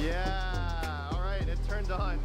Yeah, all right, it turned on.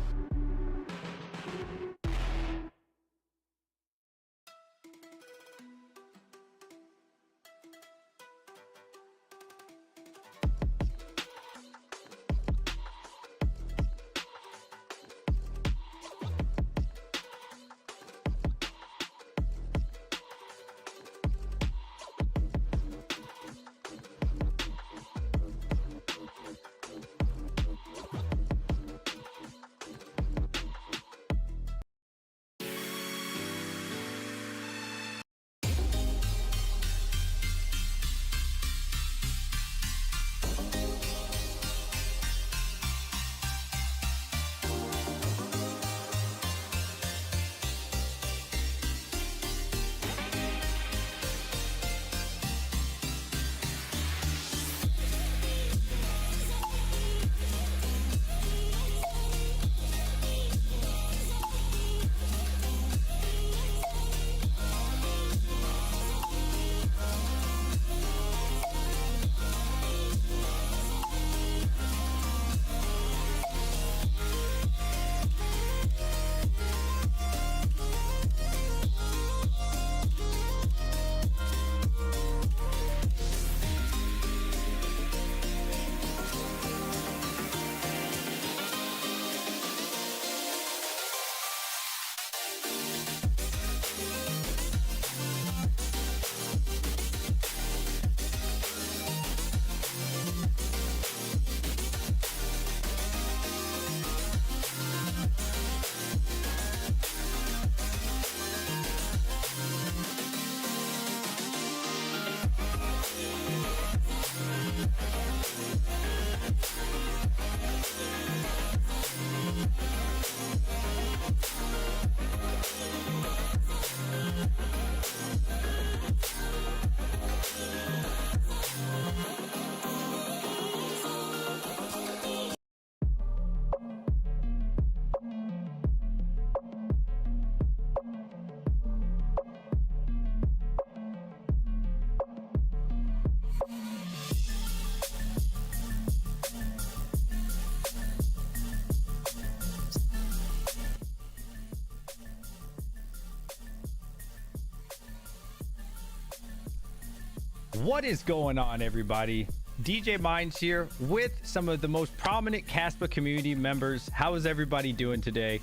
What is going on, everybody? DJ Minds here with some of the most prominent Kaspa community members. How is everybody doing today?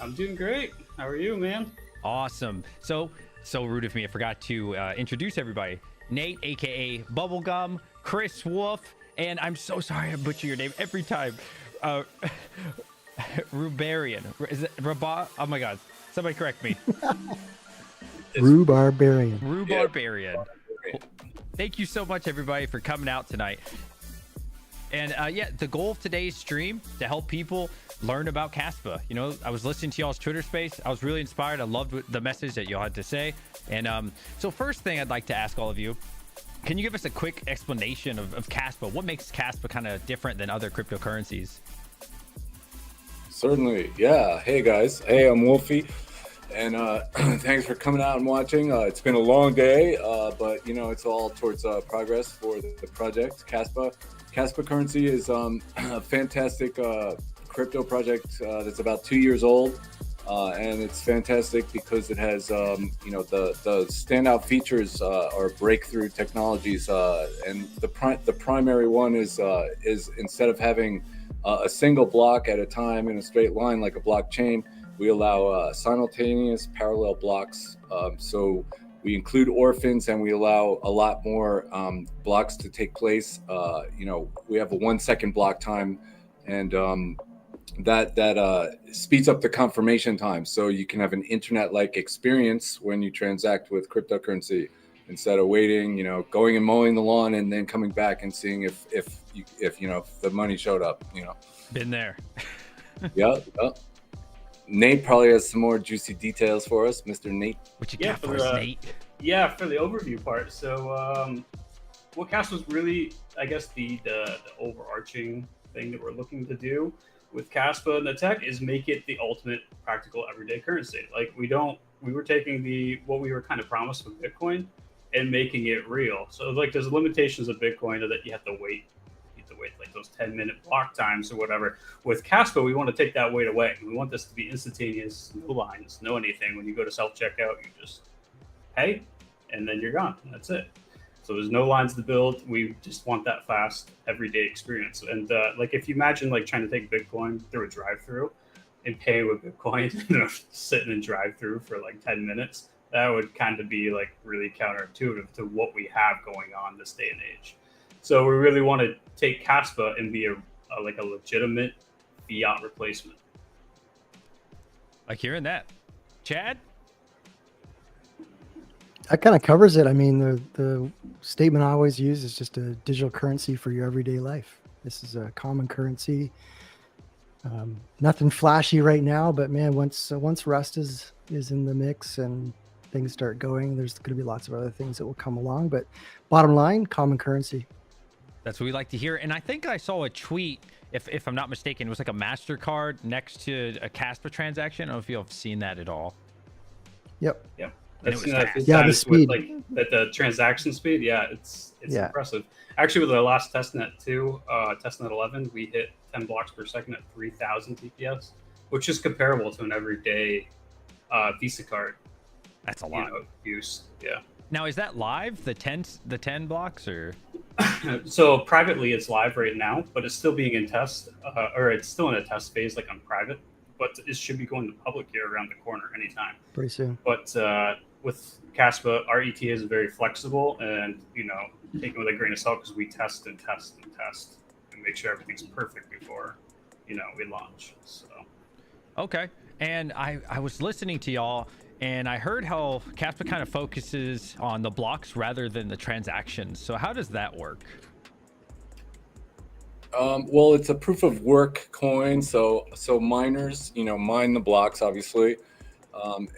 I'm doing great. How are you, man? Awesome. So rude of me. I forgot to introduce everybody. Nate, aka Bubblegum, Chris Wolf, and I'm so sorry I butcher your name every time. Rubarian. Is it Rabah? Oh my God. Somebody correct me. Rubarbarian. Rubarbarian. Yeah. Thank you so much, everybody, for coming out tonight. And yeah, the goal of today's stream to help people learn about Kaspa. You know, I was listening to y'all's Twitter space. I was really inspired. I loved the message that y'all had to say. And so first thing I'd like to ask all of you, can you give us a quick explanation of Kaspa? What makes Kaspa kind of different than other cryptocurrencies? Certainly. Yeah. Hey, guys. Hey, I'm Wolfie. And thanks for coming out and watching. It's been a long day, but, you know, it's all towards progress for the project. Kaspa. Kaspa currency is a fantastic crypto project that's about 2 years old. And it's fantastic because it has, you know, the standout features are breakthrough technologies. And the primary one is instead of having a single block at a time in a straight line like a blockchain, we allow simultaneous parallel blocks. So we include orphans and we allow a lot more blocks to take place. You know, we have a 1 second block time, and that speeds up the confirmation time. So you can have an internet-like experience when you transact with cryptocurrency instead of waiting, you know, going and mowing the lawn and then coming back and seeing if you know, if the money showed up, you know. Been there. Yep. Nate probably has some more juicy details for us, Mr. Nate. What you got for us, Nate? Yeah, for the overview part. So, what Kaspa was really, I guess, the overarching thing that we're looking to do with Kaspa and the tech is make it the ultimate practical everyday currency. Like we were taking what we were kind of promised with Bitcoin and making it real. So like there's limitations of Bitcoin that you have to wait wait like those 10-minute block times or whatever. With Kaspa, we want to take that wait away. We want this to be instantaneous, no lines, no anything. When you go to self-checkout, you just pay, and then you're gone. That's it. So there's no lines to build. We just want that fast, everyday experience. And like if you imagine like trying to take Bitcoin through a drive-through and pay with Bitcoin, you know, sitting in drive-through for like 10 minutes, that would kind of be like really counterintuitive to what we have going on this day and age. So we really want to take Kaspa and be a like a legitimate fiat replacement. Like hearing that. Chad? That kind of covers it. I mean, the statement I always use is just a digital currency for your everyday life. This is a common currency. Nothing flashy right now, but man, once Rust is in the mix and things start going, there's going to be lots of other things that will come along. But bottom line, common currency. That's what we like to hear. And I think I saw a tweet, if I'm not mistaken, it was like a MasterCard next to a Kaspa transaction. I don't know if you've seen that at all. Yep. Yep. And That's, it was fast. Yeah, the speed. Like the transaction speed. Yeah, it's impressive. Actually, with the last testnet too, testnet 11, we hit 10 blocks per second at 3,000 TPS, which is comparable to an everyday Visa card. That's a lot. Use. Yeah. Now, is that live? The 10 blocks or? So privately, it's live right now, but it's still being in test, or it's still in a test phase, like on private. But it should be going to public here around the corner anytime. Pretty soon. But with Kaspa, our ETA is very flexible, and take it with a grain of salt because we test and test and test and make sure everything's perfect before we launch. So. Okay. And I was listening to y'all, and I heard how Kaspa kind of focuses on the blocks rather than the transactions. So how does that work? Well, it's a proof of work coin, so miners, mine the blocks, obviously,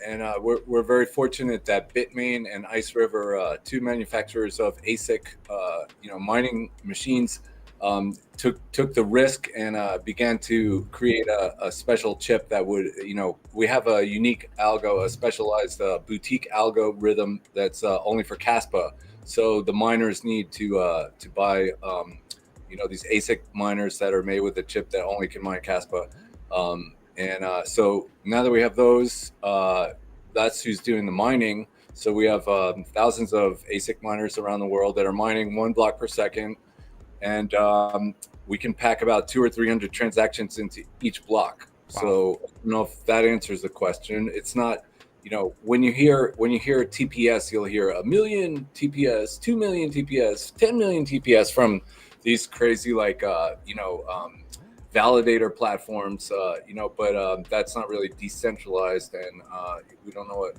and we're very fortunate that Bitmain and Ice River, two manufacturers of ASIC, mining machines, took the risk and began to create a special chip that would, we have a unique algo, a specialized boutique algorithm that's only for Kaspa. So the miners need to buy. These ASIC miners that are made with a chip that only can mine Kaspa. So now that we have those, that's who's doing the mining. So we have thousands of ASIC miners around the world that are mining 1 block per second. And we can pack about 200 or 300 transactions into each block. Wow. So I don't know if that answers the question. It's not, when you hear TPS, you'll hear 1 million TPS, 2 million TPS, 10 million TPS from these crazy validator platforms, but that's not really decentralized, and we don't know what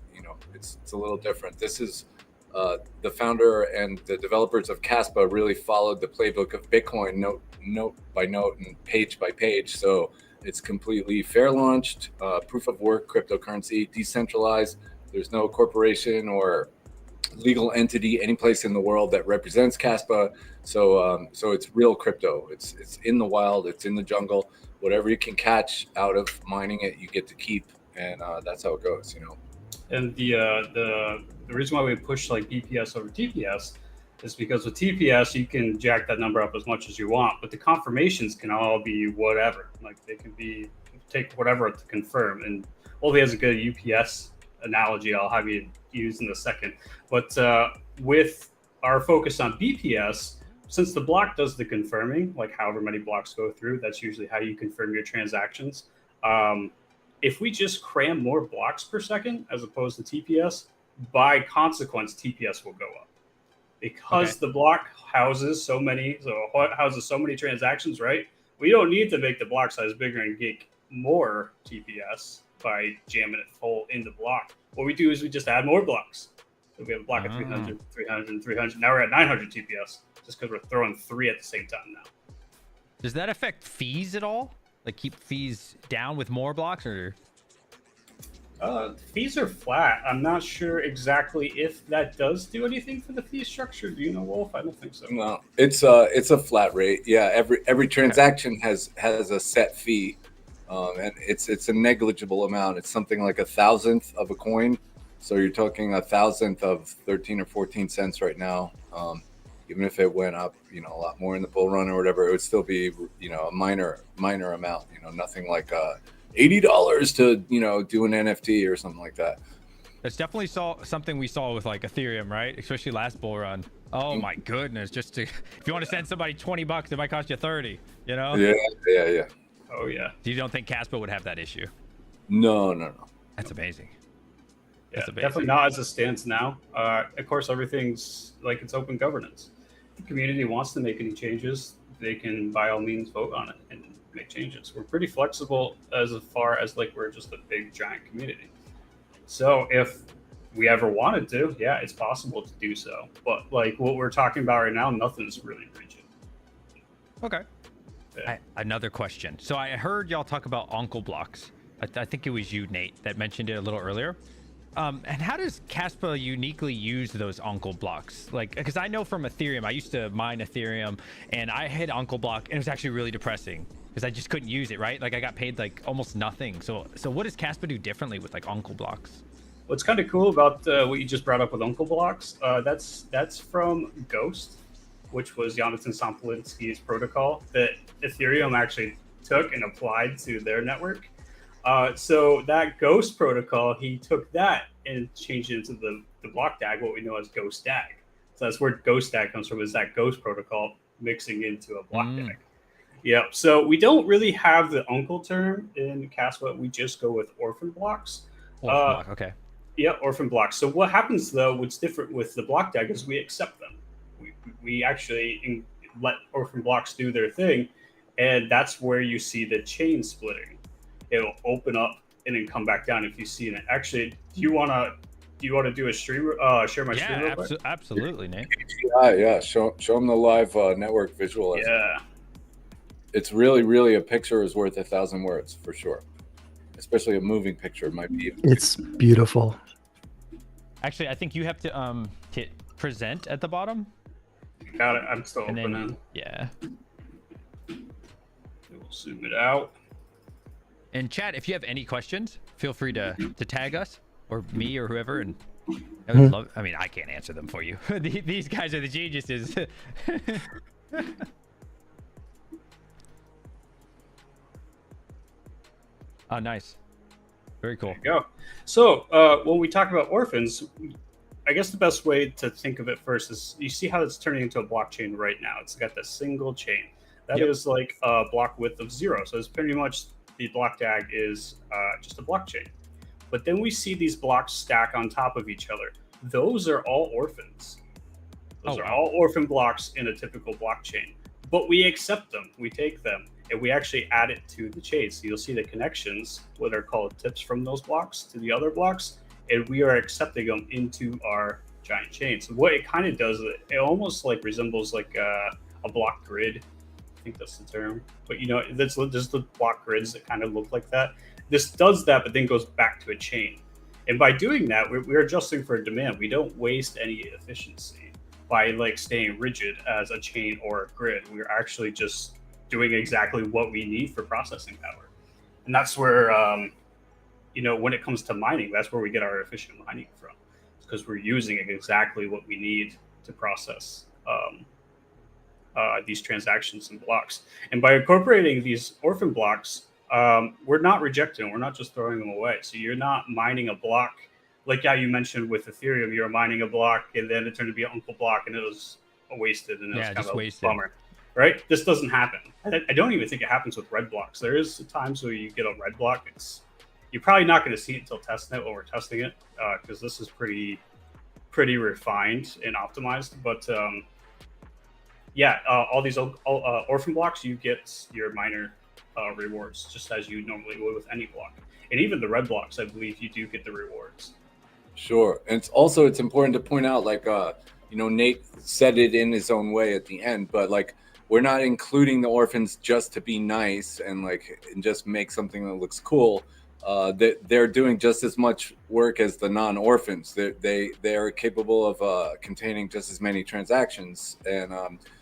it's a little different. This is the founder and the developers of Kaspa really followed the playbook of Bitcoin note by note and page by page. So it's completely fair launched, proof of work cryptocurrency, decentralized. There's no corporation or legal entity any place in the world that represents Kaspa. So it's real crypto. It's in the wild. It's in the jungle. Whatever you can catch out of mining it, you get to keep, and that's how it goes. And the reason why we push like BPS over TPS is because with TPS you can jack that number up as much as you want, but the confirmations can all be whatever. Like they can be take whatever to confirm. And Wolfie has a good UPS analogy I'll have you use in a second. But with our focus on BPS, since the block does the confirming, like however many blocks go through, that's usually how you confirm your transactions. If we just cram more blocks per second as opposed to TPS, by consequence, TPS will go up. Because the block houses so many transactions, right? We don't need to make the block size bigger and get more TPS by jamming it full in the block. What we do is we just add more blocks. So we have a block of 300, 300, and 300. Now we're at 900 TPS just because we're throwing 3 at the same time now. Does that affect fees at all? Like keep fees down with more blocks, or? Fees are flat. I'm not sure exactly if that does do anything for the fee structure. Do you know, Wolf? I don't think so. No, it's a flat rate. Yeah, every transaction has a set fee. And it's a negligible amount. It's something like 1,000th of a coin. So you're talking 1,000th of 13 or 14 cents right now. even if it went up, you know, a lot more in the bull run or whatever, it would still be, you know, a minor amount, you know, nothing like $80 to, you know, do an NFT or something like that. That's definitely something we saw with like Ethereum, right? Especially last bull run. Oh my goodness! If you want to send somebody $20, it might cost you 30. You know? Yeah. Oh yeah. You don't think Kaspa would have that issue? No. That's amazing. Yeah, That's amazing. definitely not as it stands now. Of course, everything's like it's open governance. If the community wants to make any changes, they can by all means vote on it and make changes. We're pretty flexible as far as like we're just a big giant community. So if we ever wanted to, yeah, it's possible to do so. But like what we're talking about right now, nothing's really rigid. Okay. Yeah. Another question. So I heard y'all talk about uncle blocks. I think it was you, Nate, that mentioned it a little earlier. And how does Kaspa uniquely use those uncle blocks? Like, because I know from Ethereum, I used to mine Ethereum, and I hit uncle block, and it was actually really depressing because I just couldn't use it, right? Like I got paid like almost nothing. So what does Kaspa do differently with like uncle blocks? What's kind of cool about what you just brought up with uncle blocks, that's from Ghost, which was Jonathan Sampolinsky's protocol that Ethereum actually took and applied to their network. So that Ghost protocol, he took that and changed it into the block DAG, what we know as Ghost DAG. So that's where Ghost DAG comes from, is that Ghost protocol mixing into a block DAG. Yeah. So we don't really have the uncle term in Kaspa. We just go with orphan blocks. Block, okay. Yeah, orphan blocks. So what happens though, what's different with the block DAG is we accept them. We actually let orphan blocks do their thing, and that's where you see the chain splitting. It'll open up and then come back down if you see it. Actually, do you want to do a stream? Share my screen real quick? Absolutely, Nate. Yeah. Show them the live network visual. Yeah. It's really a picture is worth 1,000 words for sure. Especially a moving picture might be. It's beautiful. Actually, I think you have to hit present at the bottom. Got it. I'm still And then, opening. yeah. We'll zoom it out. And chat, if you have any questions, feel free to tag us or me or whoever. And I would love. I mean, I can't answer them for you. These guys are the geniuses. Oh, nice. Very cool. There you go. So when we talk about orphans, I guess the best way to think of it first is you see how it's turning into a blockchain right now. It's got the single chain. That is like a block width of 0. So it's pretty much the block DAG is just a blockchain. But then we see these blocks stack on top of each other. Those are all orphans. Those are all orphan blocks in a typical blockchain. But we accept them. We take them. And we actually add it to the chain. So you'll see the connections, what are called tips from those blocks to the other blocks, and we are accepting them into our giant chain. So what it kind of does, it almost like resembles like a block grid. I think that's the term. But you know, there's the block grids that kind of look like that. This does that, but then goes back to a chain. And by doing that, we're adjusting for demand. We don't waste any efficiency by like staying rigid as a chain or a grid. We're actually just doing exactly what we need for processing power. And that's where, you know, when it comes to mining, that's where we get our efficient mining from. It's because we're using exactly what we need to process these transactions and blocks. And by incorporating these orphan blocks, we're not rejecting them. We're not just throwing them away. So you're not mining a block like how you mentioned with Ethereum. You're mining a block and then it turned to be an uncle block and it was wasted and it was kind of a bummer. Right? This doesn't happen. I don't even think it happens with red blocks. There is times where you get a red block. You're probably not going to see it until testnet when we're testing it, because this is pretty refined and optimized. But all these orphan blocks, you get your miner rewards just as you normally would with any block. And even the red blocks, I believe you do get the rewards. Sure. And it's important to point out, like, you know, Nate said it in his own way at the end, but like, we're not including the orphans just to be nice and just make something that looks cool. They're doing just as much work as the non-orphans. They're capable of containing just as many transactions, and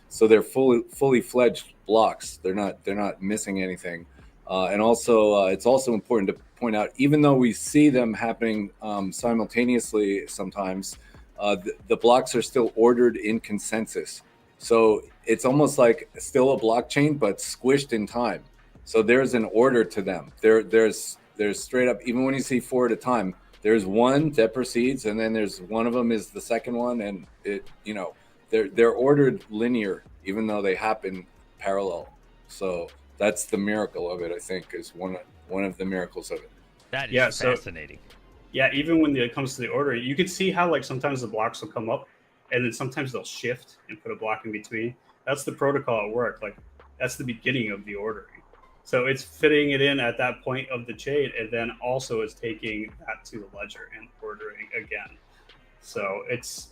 so they're fully fledged blocks. They're not missing anything. And also, it's also important to point out, even though we see them happening simultaneously sometimes, the blocks are still ordered in consensus. So it's almost like still a blockchain, but squished in time. So there's an order to them. There's straight up, even when you see 4 at a time, there's one that proceeds, and then there's one of them is the second one, and it, you know, they're ordered linear, even though they happen parallel. So that's the miracle of it, I think, is one of the miracles of it. That is Yeah, so- fascinating. Yeah, even when it comes to the order, you can see how like sometimes the blocks will come up, and then sometimes they'll shift and put a block in between. That's the protocol at work. Like that's the beginning of the ordering. So it's fitting it in at that point of the chain, and then also is taking that to the ledger and ordering again. So it's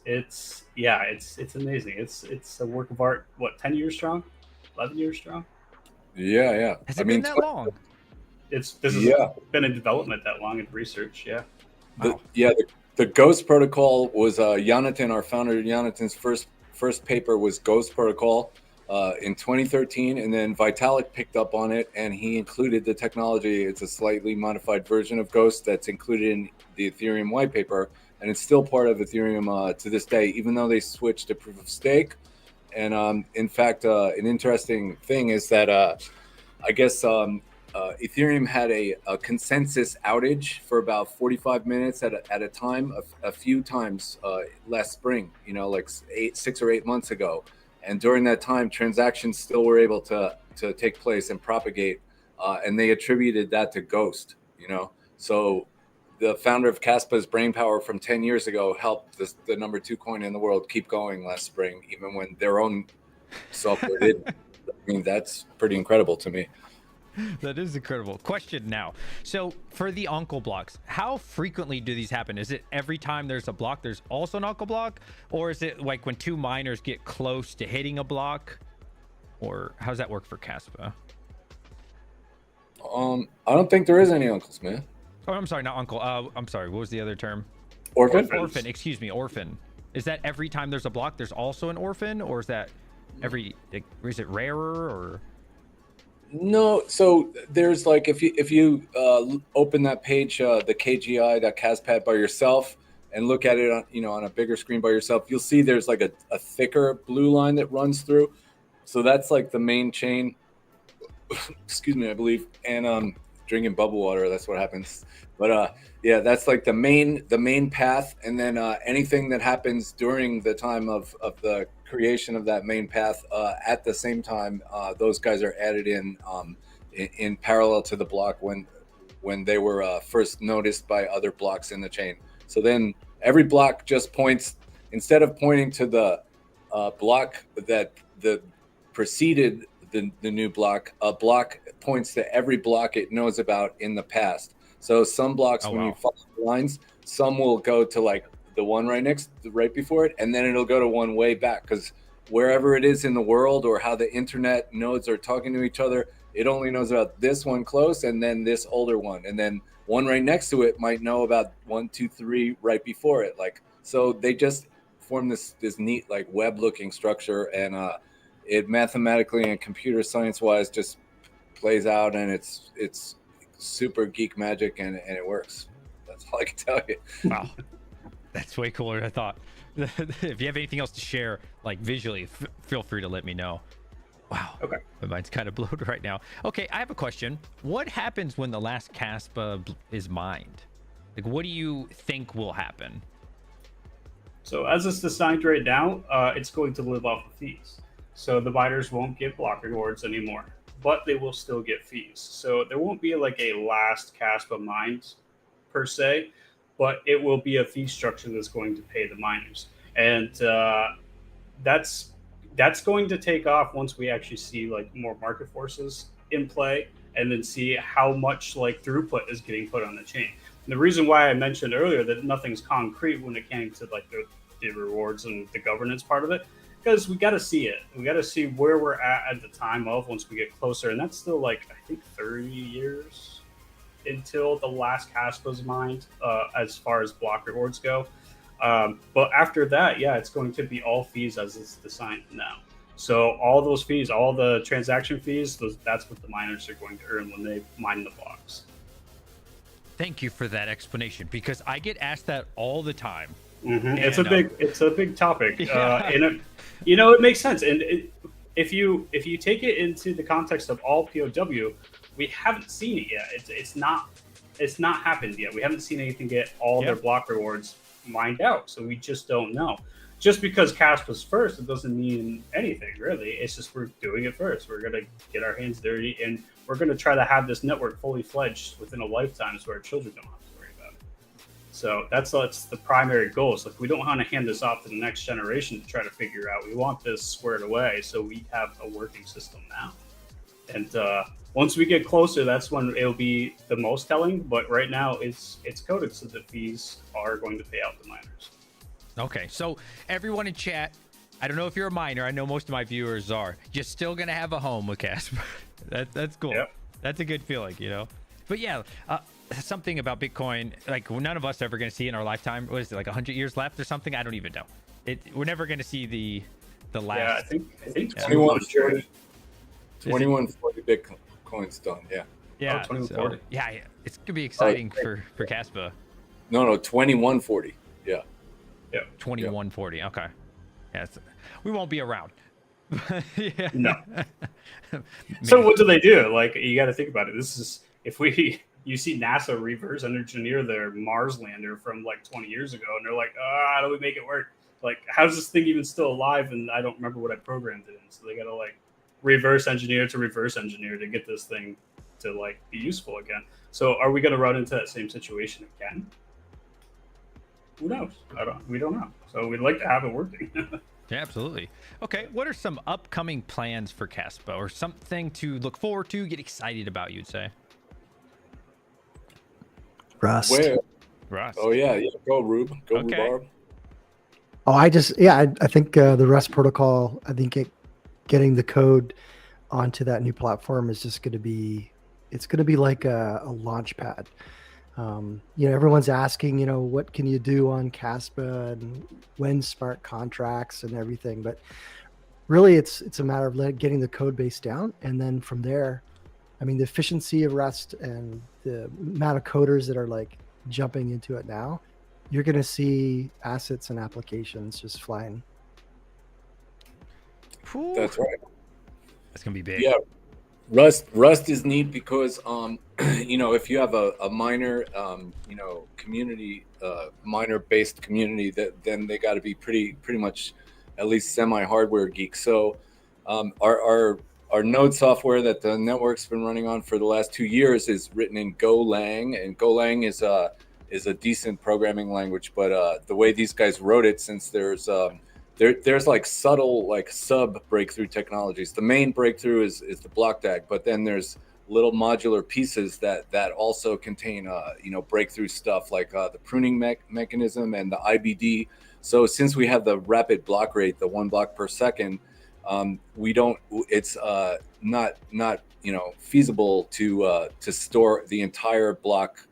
amazing. It's a work of art. What, 10 years strong, 11 years strong? Yeah. Has it been that long? This has been in development that long in research. Yeah. Wow. The Ghost protocol was Jonathan, our founder. Jonathan's first paper was Ghost protocol in 2013, and then Vitalik picked up on it and he included the technology. It's a slightly modified version of Ghost that's included in the Ethereum white paper, and it's still part of Ethereum to this day, even though they switched to proof of stake. And in fact, an interesting thing is that I guess Ethereum had a consensus outage for about 45 minutes at a time, a few times last spring, you know, like 6 or 8 months ago. And during that time, transactions still were able to take place and propagate. And they attributed that to Ghost, you know. So the founder of Kaspa's brainpower from 10 years ago helped the number 2 coin in the world keep going last spring, even when their own software did. I mean, that's pretty incredible to me. That is incredible. Question now. So for the uncle blocks, how frequently do these happen? Is it every time there's a block, there's also an uncle block? Or is it like when 2 miners get close to hitting a block? Or how does that work for Kaspa? I don't think there is any uncles, man. Oh, I'm sorry, not uncle. I'm sorry. What was the other term? Orphan? Orphan. Excuse me, orphan. Is that every time there's a block, there's also an orphan? Or is that is it rarer or... No, so there's like if you open that page, the KGI.KasPad by yourself and look at it on a bigger screen by yourself, you'll see there's like a thicker blue line that runs through. So that's like the main chain. Excuse me, I believe. And drinking bubble water, that's what happens. But yeah, that's like the main path, and then anything that happens during the time of the creation of that main path at the same time, those guys are added in parallel to the block when they were first noticed by other blocks in the chain. So then every block just points, instead of pointing to the block that preceded the new block, a block points to every block it knows about in the past. So some blocks, you follow the lines, some will go to like the one right before it, and then it'll go to one way back, because wherever it is in the world or how the internet nodes are talking to each other, it only knows about this one close and then this older one, and then one right next to it might know about 1, 2, 3 right before it. Like, so they just form this neat like web looking structure, and it mathematically and computer science wise just plays out, and it's super geek magic, and it works. That's all I can tell you. Wow. That's way cooler than I thought. If you have anything else to share, like visually, feel free to let me know. Wow. Okay. My mind's kind of blown right now. Okay, I have a question. What happens when the last Kaspa is mined? Like, what do you think will happen? So as it's designed right now, it's going to live off of fees. So the miners won't get block rewards anymore, but they will still get fees. So there won't be like a last Kaspa mined per se, but it will be a fee structure that's going to pay the miners. And that's going to take off once we actually see like more market forces in play, and then see how much like throughput is getting put on the chain. And the reason why I mentioned earlier that nothing's concrete when it came to like the rewards and the governance part of it, because we got to see it. We got to see where we're at the time of once we get closer, and that's still like I think 30 years until the last Kaspa's mined, as far as block rewards go. But after that, yeah, it's going to be all fees as it's designed now. So all those fees, all the transaction fees, that's what the miners are going to earn when they mine the blocks. Thank you for that explanation, because I get asked that all the time. Mm-hmm. And, It's a big topic. Yeah. You know, it makes sense. And if you take it into the context of all POW, we haven't seen it yet. It's not happened yet. We haven't seen anything get all their block rewards mined out. So we just don't know. Just because Kaspa's first, it doesn't mean anything really. It's just we're doing it first. We're gonna get our hands dirty, and we're gonna try to have this network fully fledged within a lifetime, so our children don't have to worry about it. So that's the primary goal. So like, we don't want to hand this off to the next generation to try to figure out. We want this squared away, so we have a working system now. And once we get closer, that's when it'll be the most telling. But right now, it's coded so that fees are going to pay out the miners. Okay, so everyone in chat, I don't know if you're a miner. I know most of my viewers are. You're still gonna have a home with Kaspa. That's cool. Yep. That's a good feeling, you know. But yeah, something about Bitcoin, like none of us are ever gonna see in our lifetime. What is it, like 100 years left or something? I don't even know. We're never gonna see the last. Yeah, I think 2140. 2140 Bitcoin's done. Yeah. Yeah. 2140. So, yeah, it's gonna be exciting for Kaspa. No, 2140. Yeah. Yeah. 2140. Okay. Yeah, we won't be around. Yeah. No. So what do they do? Like, you got to think about it. This is you see NASA reverse engineer their Mars lander from like 20 years ago, and they're like, how do we make it work? Like, how's this thing even still alive? And I don't remember what I programmed it in. So they got to like reverse engineer to get this thing to like be useful again. So are we going to run into that same situation again? Who knows? We don't know. So we'd like to have it working. Yeah, absolutely. Okay, what are some upcoming plans for Kaspa, or something to look forward to, get excited about, you'd say? Rust. Where? Rust. Oh yeah. Go Rube. Go Rhubarb. Oh, I think the Rust protocol, getting the code onto that new platform is just going to be, it's going to be like a launch pad. Everyone's asking, what can you do on Kaspa and when smart contracts and everything, but really it's a matter of getting the code base down. And then from there, the efficiency of Rust and the amount of coders that are like jumping into it now, you're going to see assets and applications just flying. That's right. That's going to be big. Yeah. Rust is neat because if you have a miner community, miner based community, then they got to be pretty much at least semi hardware geeks. So our node software that the network's been running on for the last 2 years is written in Golang, and Golang is a decent programming language, but the way these guys wrote it, since there's like subtle, like sub breakthrough technologies. The main breakthrough is the block DAG, but then there's little modular pieces that also contain breakthrough stuff like the pruning mechanism and the IBD. So since we have the rapid block rate, the 1 block per second, it's not feasible to store the entire block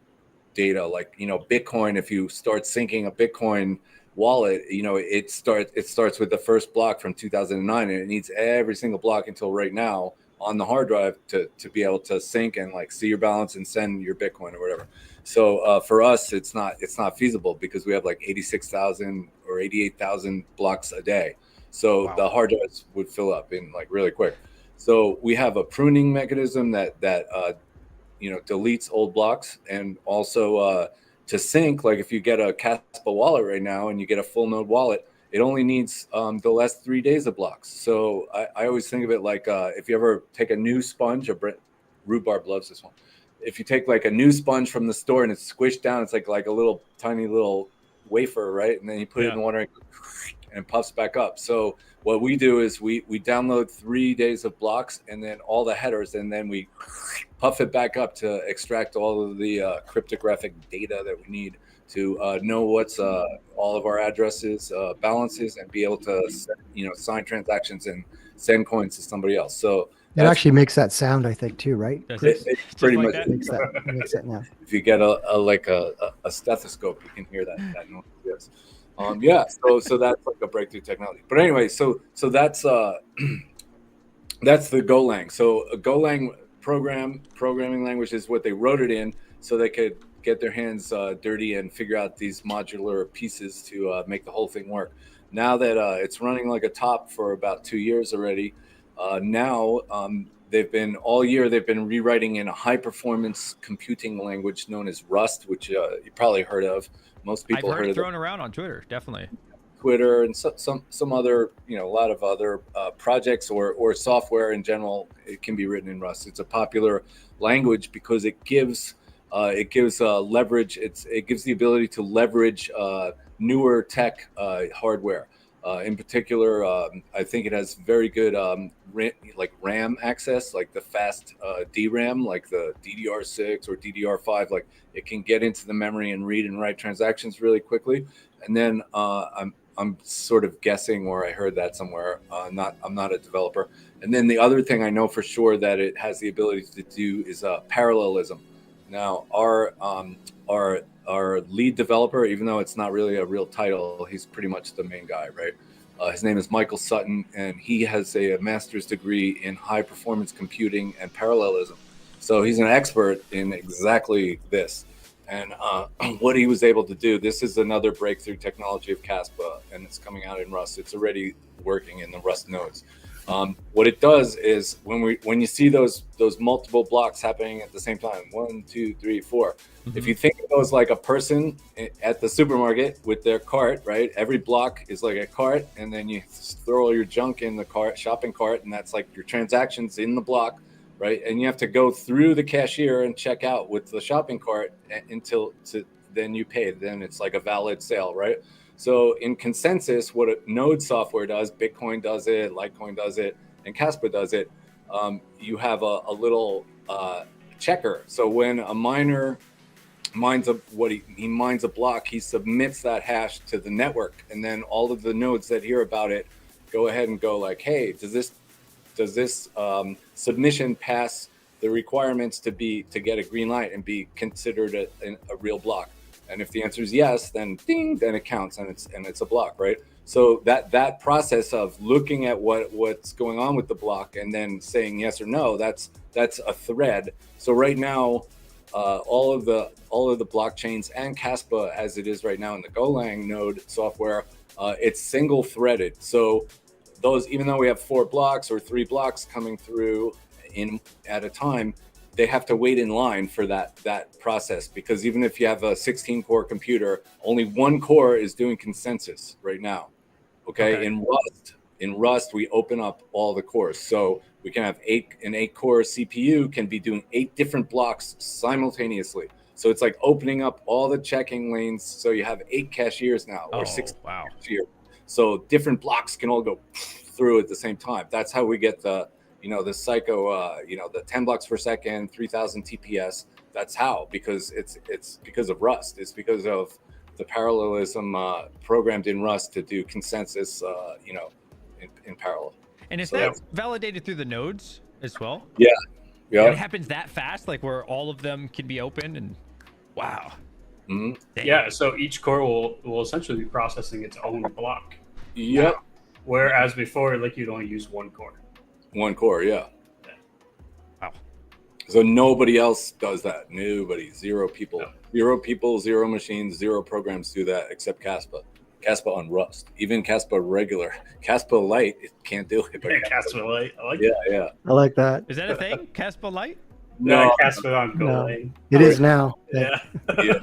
data. Like Bitcoin, if you start syncing a Bitcoin wallet, it starts with the first block from 2009, and it needs every single block until right now on the hard drive to be able to sync and like see your balance and send your Bitcoin or whatever. So for us, it's not feasible because we have like 86,000 or 88,000 blocks a day. So wow. The hard drives would fill up in like really quick. So we have a pruning mechanism that deletes old blocks, and also to sync, like if you get a Kaspa wallet right now and you get a full node wallet, it only needs the last 3 days of blocks. So I always think of it like if you ever take a new sponge, Rhubarb loves this one. If you take like a new sponge from the store and it's squished down, it's like a little tiny little wafer, right? And then you put it in the water and it puffs back up. So what we do is we download 3 days of blocks and then all the headers, and then we puff it back up to extract all of the cryptographic data that we need to know what's all of our addresses, balances, and be able to sign transactions and send coins to somebody else. So it actually makes that sound, I think, too, right? It pretty much makes that now. If you get a stethoscope, you can hear that noise. Yes. So that's like a breakthrough technology. But anyway, so that's the Golang. So a Golang programming language is what they wrote it in, so they could get their hands dirty and figure out these modular pieces to make the whole thing work. Now that it's running like a top for about 2 years already, now they've been rewriting in a high performance computing language known as Rust, which you probably heard of. Most people I've heard it of thrown around on Twitter, definitely. Twitter and some other, a lot of other projects or software in general. It can be written in Rust. It's a popular language because it gives leverage. It gives the ability to leverage newer tech hardware. In particular, I think it has very good RAM access, like the fast DRAM, like the DDR6 or DDR5. Like it can get into the memory and read and write transactions really quickly. And then I'm sort of guessing, or I heard that somewhere. I'm not a developer. And then the other thing I know for sure that it has the ability to do is parallelism. Now, our lead developer, even though it's not really a real title, he's pretty much the main guy, right? His name is Michael Sutton, and he has a master's degree in high performance computing and parallelism. So he's an expert in exactly this. And what he was able to do, this is another breakthrough technology of Kaspa, and it's coming out in Rust. It's already working in the Rust nodes. What it does is when you see those multiple blocks happening at the same time, 1, 2, 3, 4. Mm-hmm. If you think of those like a person at the supermarket with their cart, right? Every block is like a cart, and then you throw all your junk in the cart, shopping cart, and that's like your transactions in the block, right? And you have to go through the cashier and check out with the shopping cart then you pay. Then it's like a valid sale, right? So in consensus, what a node software does, Bitcoin does it, Litecoin does it, and Kaspa does it, you have a little checker. So when a miner mines a block, he submits that hash to the network, and then all of the nodes that hear about it go ahead and go like, hey, does this submission pass the requirements to get a green light and be considered a real block? And if the answer is yes, then ding, then it counts and it's a block, right? So that process of looking at what's going on with the block and then saying yes or no, that's a thread. So right now, all of the blockchains and Kaspa as it is right now in the Golang node software, it's single threaded. So those, even though we have 4 blocks or 3 blocks coming through at a time, they have to wait in line for that process, because even if you have a 16-core computer, only 1 core is doing consensus right now. Okay. In Rust, we open up all the cores, so we can have an 8-core CPU can be doing 8 different blocks simultaneously. So it's like opening up all the checking lanes. So you have 8 cashiers now, or 6 cashiers. So different blocks can all go through at the same time. That's how we get the psycho, the 10 blocks per second, 3000 TPS. That's how, because it's because of Rust. It's because of the parallelism programmed in Rust to do consensus, in parallel. And is that validated through the nodes as well? Yeah. Yeah. And it happens that fast, like where all of them can be open, and wow. Mm-hmm. Yeah. So each core will essentially be processing its own block. Yep. Whereas before, like, you'd only use 1 core. 1 core, yeah. Wow. So nobody else does that. Nobody. 0 people. No. 0 people, 0 machines, 0 programs do that except Kaspa. Kaspa on Rust. Even Kaspa regular. Kaspa Lite, it can't do it. But Kaspa Lite. I like it. Yeah. I like that. Is that a thing? Kaspa Lite? No, Kaspa on Golang. No, it is now. Yeah. Yeah.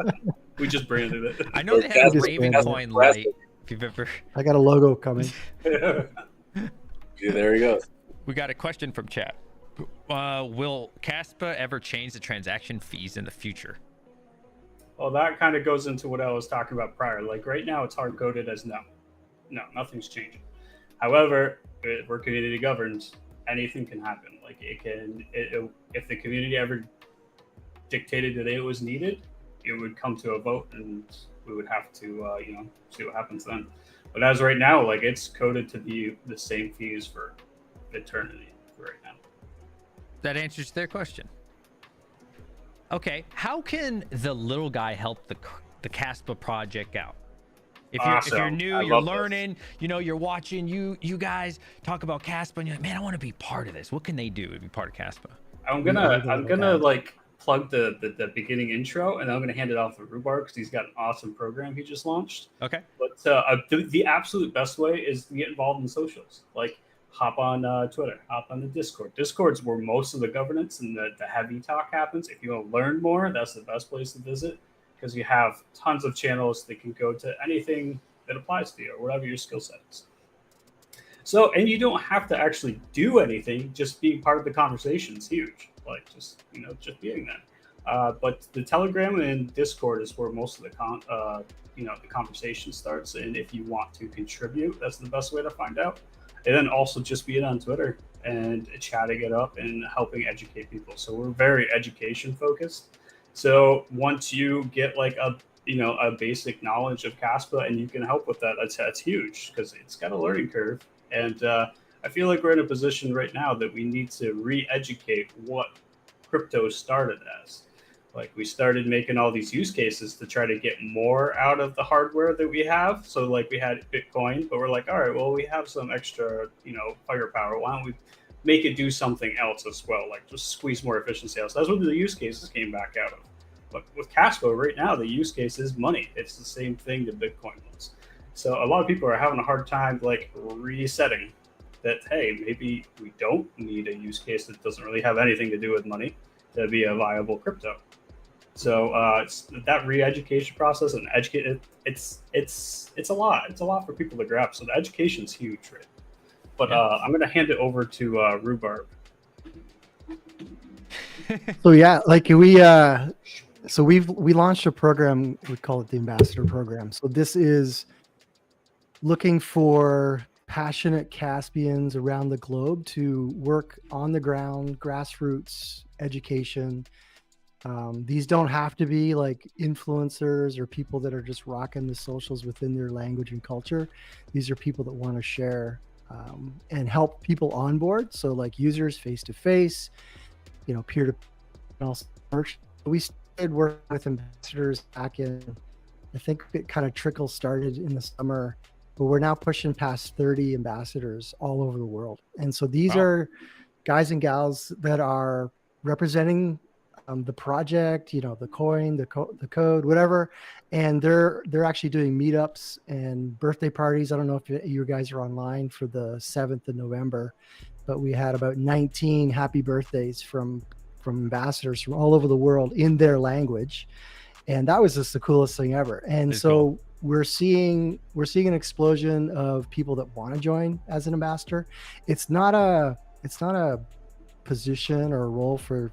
We just branded it. I know they have Ravencoin Lite. If you've ever. I got a logo coming. Yeah, there he goes. We got a question from chat. Will Kaspa ever change the transaction fees in the future? Well, that kind of goes into what I was talking about prior. Like right now, it's hard coded as no, nothing's changing. However, we're community governed. Anything can happen. Like if the community ever dictated that it was needed, it would come to a vote, and we would have to, see what happens then. But as right now, like, it's coded to be the same fees for eternity right now. That answers their question. Okay, how can the little guy help the Kaspa project out? If you're new, you're learning, you're watching you guys talk about Kaspa, and you're like, man, I want to be part of this. What can they do to be part of Kaspa? I'm gonna like plug the beginning intro, and I'm going to hand it off to Rhubarb because he's got an awesome program he just launched. Okay. But the absolute best way is to get involved in socials. Like, hop on Twitter, hop on the Discord. Discord's where most of the governance and the heavy talk happens. If you want to learn more, that's the best place to visit because you have tons of channels that can go to anything that applies to you or whatever your skill set is. So, and you don't have to actually do anything. Just being part of the conversation is huge. Like, just being that. But the Telegram and Discord is where most of the the conversation starts. And if you want to contribute, that's the best way to find out. And then also just being on Twitter and chatting it up and helping educate people. So we're very education focused. So once you get like a basic knowledge of Kaspa and you can help with that, that's huge because it's got a learning curve. And I feel like we're in a position right now that we need to re-educate what crypto started as. Like, we started making all these use cases to try to get more out of the hardware that we have. So like we had Bitcoin, but we're like, all right, well, we have some extra, firepower. Why don't we make it do something else as well? Like, just squeeze more efficiency out. So that's what the use cases came back out of. But with Kaspa right now, the use case is money. It's the same thing that Bitcoin was. So a lot of people are having a hard time like resetting that, hey, maybe we don't need a use case that doesn't really have anything to do with money to be a viable crypto. So it's that re-education process and educate it's a lot. It's a lot for people to grab. So the education's huge, right? But I'm gonna hand it over to Rhubarb. So yeah, like we launched a program. We call it the Ambassador Program. So this is looking for passionate Caspians around the globe to work on the ground, grassroots education. These don't have to be like influencers or people that are just rocking the socials within their language and culture. These are people that want to share and help people on board. So like users face to face, peer to and also merch. We started working with ambassadors back in, I think it kind of trickle started in the summer, but we're now pushing past 30 ambassadors all over the world. And so these are guys and gals that are representing the project, the coin, the code, whatever. And they're actually doing meetups and birthday parties. I don't know if you guys are online for the 7th of November, but we had about 19 happy birthdays from ambassadors from all over the world in their language. And that was just the coolest thing ever. And so cool. we're seeing an explosion of people that want to join as an ambassador. It's not a position or a role for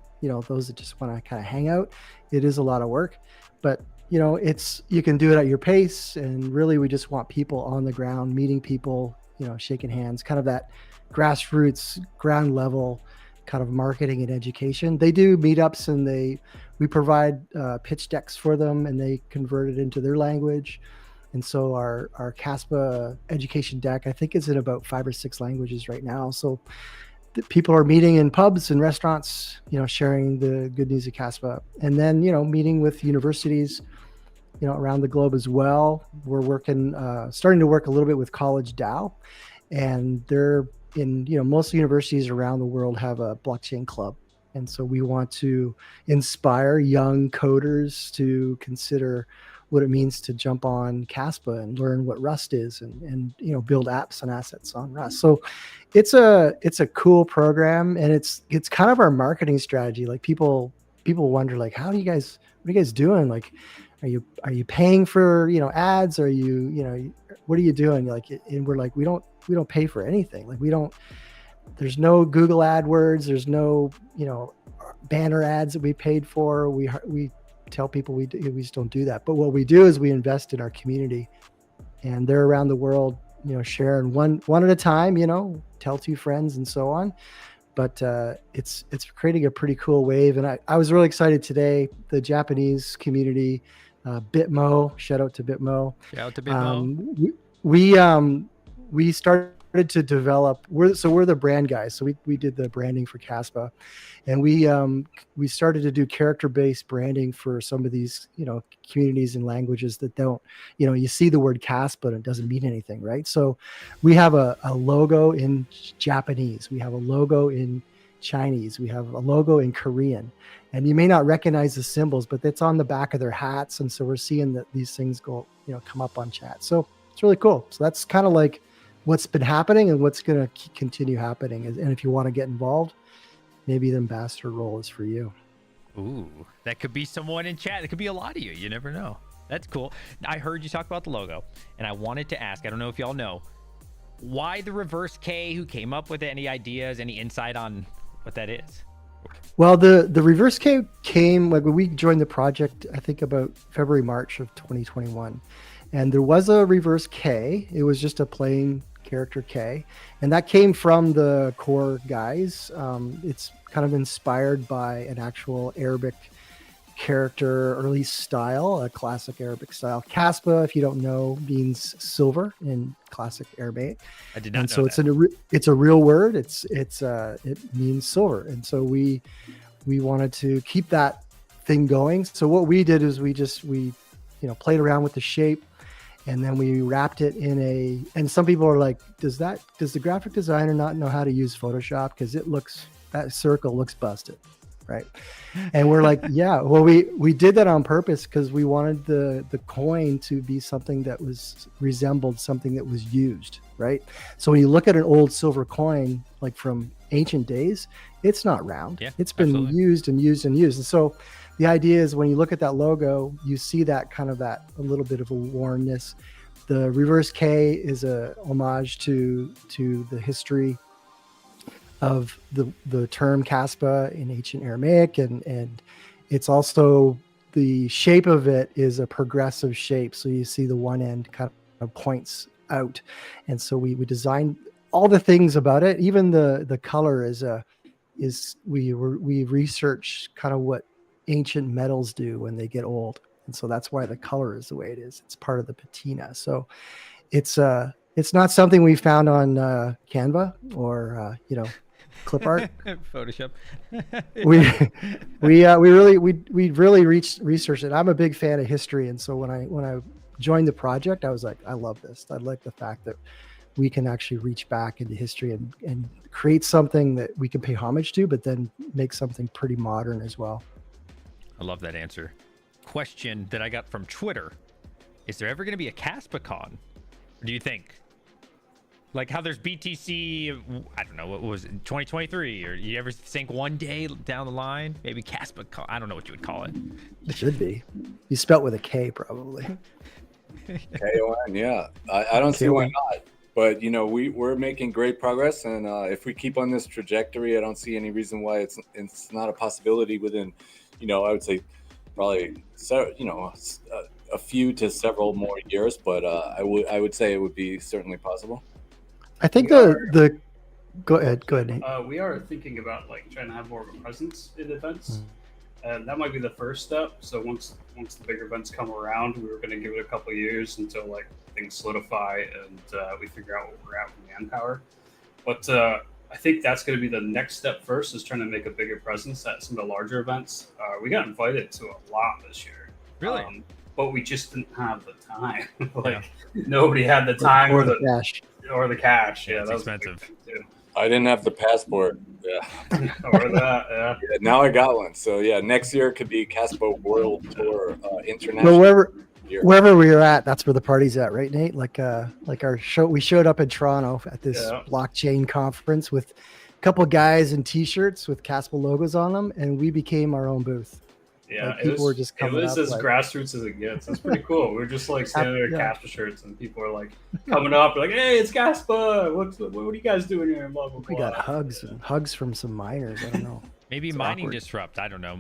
those that just want to kind of hang out. It is a lot of work, but you can do it at your pace. And really, we just want people on the ground, meeting people, shaking hands, kind of that grassroots, ground level kind of marketing and education. They do meetups and we provide pitch decks for them and they convert it into their language. And so our Kaspa education deck, I think, is in about 5 or 6 languages right now. So people are meeting in pubs and restaurants, sharing the good news of Kaspa, and then, meeting with universities, around the globe as well. We're starting to work a little bit with College DAO, and they're in, most universities around the world have a blockchain club. And so we want to inspire young coders to consider what it means to jump on Kaspa and learn what Rust is and build apps and assets on Rust. So it's a cool program, and it's kind of our marketing strategy. Like people wonder, like, what are you guys doing? Like, are you paying for ads? Are you what are you doing? Like, and we're like, we don't pay for anything. Like, there's no Google AdWords, there's no banner ads that we paid for. We tell people we just don't do that. But what we do is we invest in our community, and they're around the world, sharing one at a time, tell 2 friends and so on. But it's creating a pretty cool wave. And I was really excited today. The Japanese community, BitMo, shout out to BitMo. We started to develop. We're the brand guys, so we did the branding for Kaspa, and we started to do character-based branding for some of these communities and languages that don't you see the word Kaspa and it doesn't mean anything, right? So we have a logo in Japanese, we have a logo in Chinese. We have a logo in Korean, and you may not recognize the symbols, but it's on the back of their hats. And so we're seeing that these things go, come up on chat. So it's really cool. So that's kind of like what's been happening and what's going to continue happening. And if you want to get involved, maybe the ambassador role is for you. Ooh, that could be someone in chat. It could be a lot of you. You never know. That's cool. I heard you talk about the logo, and I wanted to ask, I don't know if y'all know, why the reverse K? Who came up with it? Any ideas, any insight on what that is? Well, the reverse K came like when we joined the project, I think about February, March of 2021. And there was a reverse K. It was just a plain character K. And that came from the core guys. It's kind of inspired by an actual Arabic character, or at least style, a classic Arabic style. Kaspa, if you don't know, means silver in classic Arabic. I did not and know so that. it's a real word. It means silver. And so we wanted to keep that thing going. So what we did is we played around with the shape, and then we wrapped it in and some people are like, does the graphic designer not know how to use Photoshop? Because that circle looks busted. Right. And we're like, yeah, well, we did that on purpose because we wanted the coin to be something that resembled something that was used. Right. So when you look at an old silver coin, like from ancient days, it's not round. Yeah, it's been absolutely. used and used and used. And so the idea is when you look at that logo, you see that kind of a little bit of a wornness. The reverse K is a homage to the history of the term Kaspa in ancient Aramaic, and it's also, the shape of it is a progressive shape. So you see the one end kind of points out, and so we designed all the things about it. Even the color we researched kind of what ancient metals do when they get old, and so that's why the color is the way it is. It's part of the patina. So it's not something we found on Canva or clip art. Photoshop. we really researched it. I'm a big fan of history, and so when I joined the project, I was like, I love this. I like the fact that we can actually reach back into history and create something that we can pay homage to, but then make something pretty modern as well. I love that answer. Question that I got from Twitter: is there ever going to be a KaspCon? Or do you think? Like how there's BTC, I don't know, what was it, 2023? Or you ever think one day down the line, maybe KaspCon? I don't know what you would call it. It should be. You spelt with a K, probably. K-O-N, yeah. I don't see why not. But, we're making great progress. And if we keep on this trajectory, I don't see any reason why it's not a possibility within, I would say probably, a few to several more years. But I would say it would be certainly possible. I think the go ahead, Nate. We are thinking about trying to have more of a presence in events, and that might be the first step. So once the big events come around, we were going to give it a couple of years until things solidify and we figure out what we're at with manpower. But I think that's going to be the next step first, is trying to make a bigger presence at some of the larger events. We got invited to a lot this year. Really? But we just didn't have the time. Nobody had the time or the cash. Or the cash. Yeah, it's that was expensive. Too. I didn't have the passport. Yeah. Or that, yeah. Yeah. Now I got one. So yeah, next year could be Kaspa World Tour International. Well, wherever we were at, that's where the party's at, right, Nate? Like our show, we showed up in Toronto at this blockchain conference with a couple of guys in T-shirts with Kaspa logos on them, and we became our own booth. Yeah, people were just coming up. It was as grassroots as it gets. That's pretty cool. We were just standing there in Kaspa shirts, and people are coming up, like, "Hey, it's Kaspa. What are you guys doing here?" And blah blah blah. We got hugs from some miners. I don't know. Maybe it's mining disrupt. I don't know.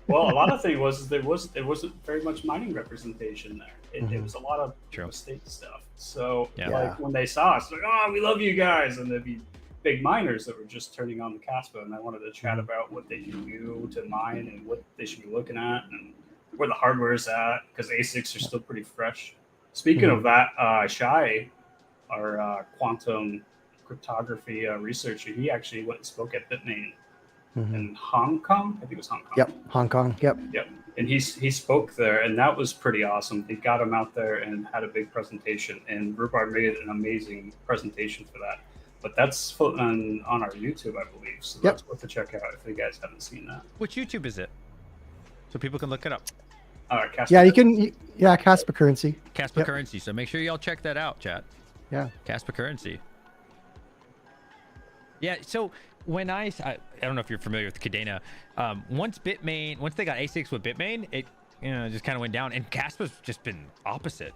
Well, a lot of things was there wasn't very much mining representation there. It was a lot of state stuff. So when they saw us, "Oh, we love you guys," and there'd be big miners that were just turning on the Kaspa, and I wanted to chat about what they can do to mine and what they should be looking at and where the hardware is at, because ASICs are still pretty fresh. Speaking of that, Shai, our quantum cryptography researcher, he actually went and spoke at BitMain in Hong Kong. I think it was Hong Kong. Yep, Hong Kong. Yep. And he spoke there, and that was pretty awesome. They got him out there and had a big presentation, and Rupert made an amazing presentation for that. But that's on our YouTube, I believe. So Yep. that's worth to check out if you guys haven't seen that. Which YouTube is it? So people can look it up. Kaspa. Yeah, you can. Yeah, Kaspa currency. Kaspa Yep. currency. So make sure y'all check that out, chat. Yeah. Kaspa currency. Yeah. So when I don't know if you're familiar with Kadena, once they got ASICs with Bitmain, it just kind of went down, and Kaspa's just been opposite.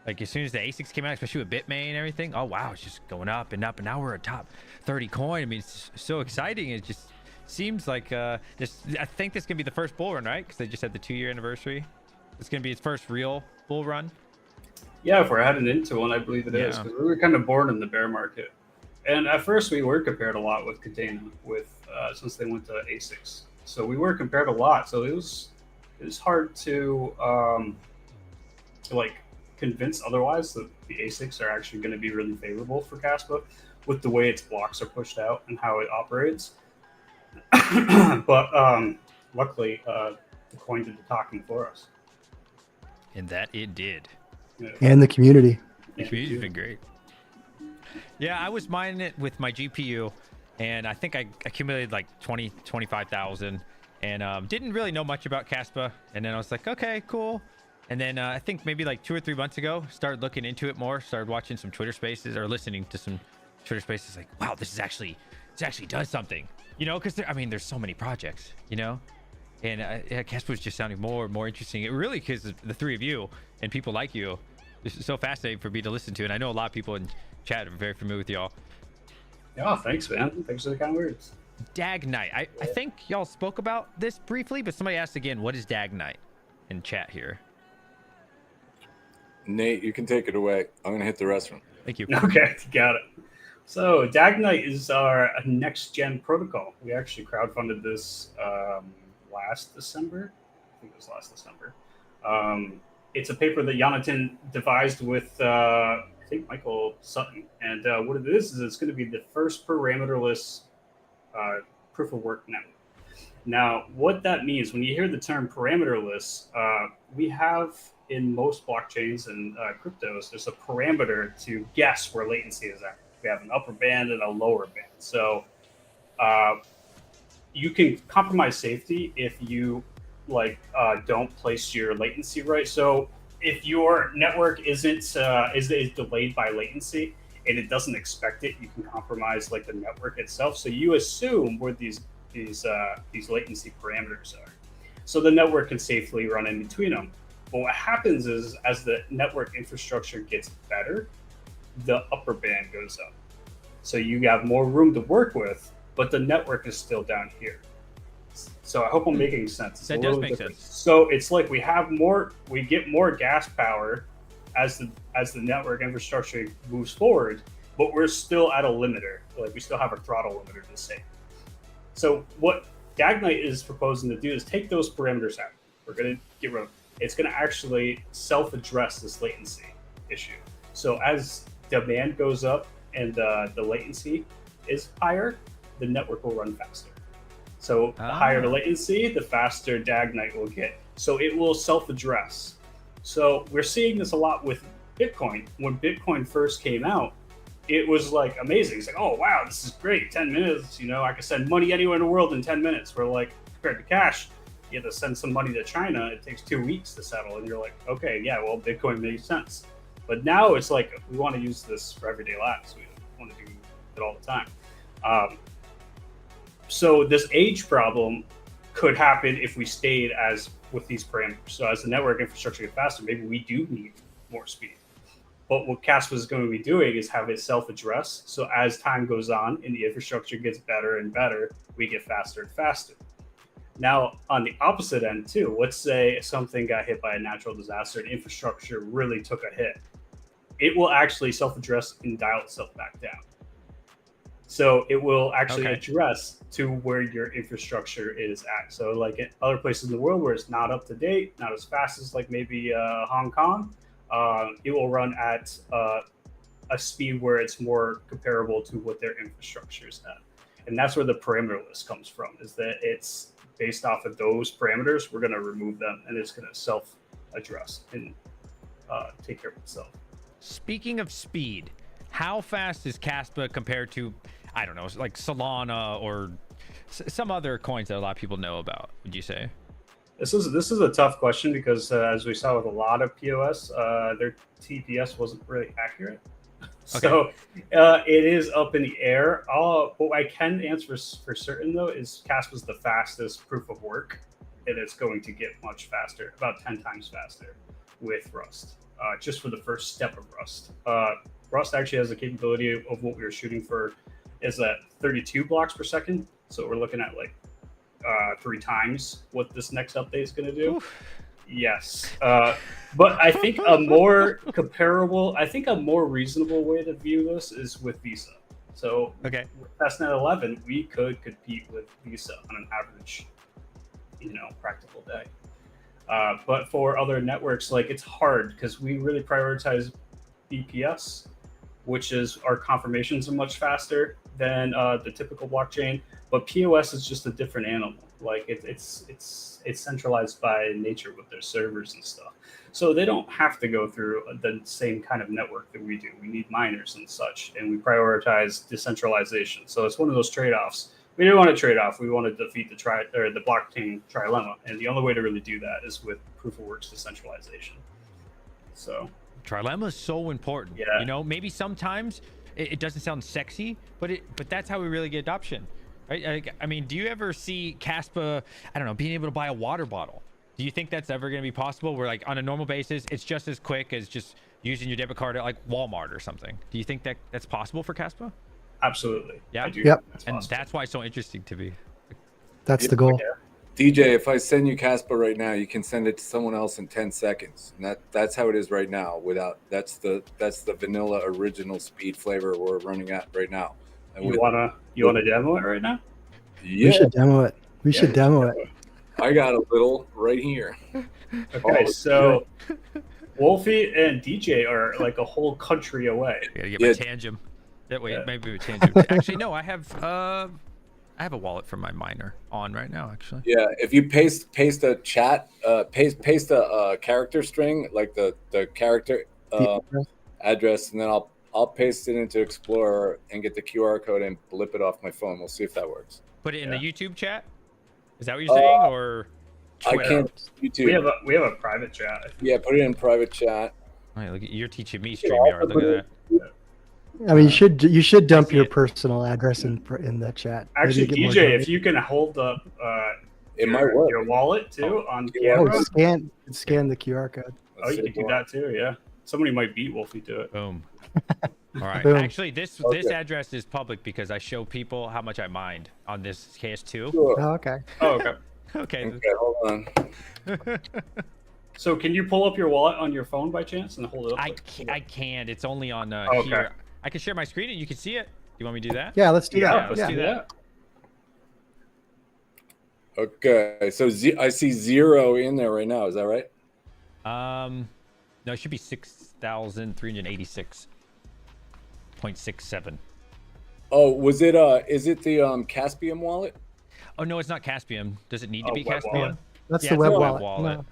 Like as soon as the ASICs came out, especially with Bitmain and everything, oh wow, it's just going up and up, and now we're a top 30 coin. I mean, it's so exciting. It just seems like I think this is gonna be the first bull run, right? Because they just had the 2-year anniversary. It's gonna be its first real bull run. Yeah, if we're heading into one, I believe it is, Yeah. because we were kind of born in the bear market. And at first, we were compared a lot with Kadena, since they went to ASICs. So we were compared a lot. So it was hard to like convince otherwise that the ASICs are actually going to be really favorable for Kaspa with the way its blocks are pushed out and how it operates. But luckily, the coin did the talking for us. And that it did. Yeah. And the community. The community's been great. Yeah, I was mining it with my GPU, and I think I accumulated like 25,000, and didn't really know much about Kaspa. And then I was like, okay, cool. And then I think maybe like 2 or 3 months ago, started looking into it more, started watching some Twitter Spaces or listening to some Twitter Spaces. Like, wow, this actually does something, because there's so many projects, and Kaspa was just sounding more and more interesting. It really, because the three of you and people like you, it's so fascinating for me to listen to, and I know a lot of people in chat are very familiar with y'all. Yeah, thanks, man. Thanks for the kind words. DAGKnight. I think y'all spoke about this briefly, but somebody asked again, what is DAGKnight in chat here? Nate, you can take it away. I'm gonna hit the restroom. Thank you. Okay, got it. So DAGKnight is our next gen protocol. We actually crowdfunded this last December. I think it was last December. It's a paper that Jonathan devised with I think Michael Sutton, and what it is it's going to be the first parameterless proof of work network. Now, what that means when you hear the term parameterless, we have in most blockchains and cryptos, there's a parameter to guess where latency is at. We have an upper band and a lower band. So you can compromise safety if you don't place your latency right. So if your network is delayed by latency and it doesn't expect it, you can compromise like the network itself. So you assume where these latency parameters are, so the network can safely run in between them. But what happens is, as the network infrastructure gets better, the upper band goes up. So you have more room to work with, but the network is still down here. So I hope I'm making sense. That does make sense. So it's like we get more gas power as the network infrastructure moves forward, but we're still at a limiter. Like we still have a throttle limiter to say. So what DAGKnight is proposing to do is take those parameters out. We're going to get rid of them. It's going to actually self-address this latency issue. So as demand goes up and the latency is higher, the network will run faster. So the higher the latency, the faster DAGKnight will get. So it will self-address. So we're seeing this a lot with Bitcoin. When Bitcoin first came out, it was like amazing. It's like, oh wow, this is great. 10 minutes, I can send money anywhere in the world in 10 minutes. We're like, compared to cash, you have to send some money to China. It takes 2 weeks to settle. And you're like, okay, yeah, well, Bitcoin makes sense. But now it's like, we want to use this for everyday lives. We want to do it all the time. So this age problem could happen if we stayed as with these parameters. So as the network infrastructure gets faster, maybe we do need more speed. But what Kaspa is going to be doing is have it self-address. So as time goes on and the infrastructure gets better and better, we get faster and faster. Now, on the opposite end too, let's say something got hit by a natural disaster and infrastructure really took a hit. It will actually self-address and dial itself back down. So it will actually address to where your infrastructure is at. So like in other places in the world where it's not up to date, not as fast as like maybe Hong Kong, it will run at a speed where it's more comparable to what their infrastructure is at. And that's where the parameter list comes from, is that it's based off of those parameters. We're going to remove them and it's going to self-address and take care of itself. Speaking of speed, how fast is Kaspa compared to, I don't know, like Solana or some other coins that a lot of people know about, would you say? This is a tough question because as we saw with a lot of POS, their TPS wasn't really accurate. So it is up in the air. What I can answer for certain though is Kaspa's the fastest proof of work, and it's going to get much faster, about 10 times faster with Rust. Just for the first step of Rust. Rust actually has the capability of what we were shooting for is at 32 blocks per second. So we're looking at like 3 times what this next update is going to do. Oof. Yes. But I think a more comparable, I think a more reasonable way to view this is with Visa. So with TestNet 11, we could compete with Visa on an average, practical day. But for other networks, like it's hard because we really prioritize BPS, which is our confirmations are much faster than the typical blockchain. But POS is just a different animal. Like it's centralized by nature with their servers and stuff. So they don't have to go through the same kind of network that we do. We need miners and such, and we prioritize decentralization. So it's one of those trade-offs. We didn't want to trade off. We want to defeat the blockchain trilemma, and the only way to really do that is with proof of works decentralization. So trilemma is so important. Yeah. Maybe sometimes it doesn't sound sexy, but that's how we really get adoption, right? I mean, do you ever see Kaspa, I don't know, being able to buy a water bottle? Do you think that's ever going to be possible? Where like on a normal basis, it's just as quick as just using your debit card at like Walmart or something. Do you think that that's possible for Kaspa? Absolutely. Yeah. I do. Yep. And that's why it's so interesting to me. That's the goal. Yeah. DJ, if I send you Kaspa right now, you can send it to someone else in 10 seconds. And that's how it is right now. That's the vanilla original speed flavor we're running at right now. And You wanna demo it right now? Yeah. We should demo it. We should demo it. I got a little right here. Okay, so Wolfie and DJ are like a whole country away. Gotta get my tangem. That way, maybe we change it. Actually, no, I have a wallet from my miner on right now. Actually. Yeah, if you paste a chat, paste a character string like the character address, and then I'll paste it into Explorer and get the QR code and blip it off my phone. We'll see if that works. Put it in the YouTube chat. Is that what you're saying, or Twitter? I can't YouTube. We have a private chat. Yeah, put it in private chat. All right, look, you're teaching me StreamYard. Look at that. I mean, you should dump your personal address in the chat. Actually, DJ, if you can hold up your wallet too on camera. Oh, scan the QR code. Oh, you can do that too. Yeah, somebody might beat Wolfie to it. Boom. All right. Boom. Actually, this address is public because I show people how much I mined on this KS2. Sure. Oh, okay. Oh, okay. Okay. Hold on. So, can you pull up your wallet on your phone by chance and hold it up? I can't. It's only on here. I can share my screen and you can see it. Do you want me to do that? Yeah, let's do that. Yeah, let's do that. Okay, so I see 0 in there right now. Is that right? No, it should be 6,386.67. Oh, was it? Is it the Caspian wallet? Oh no, it's not Caspian. Does it need to be web Caspian? wallet. That's Yeah, the it's web a wallet.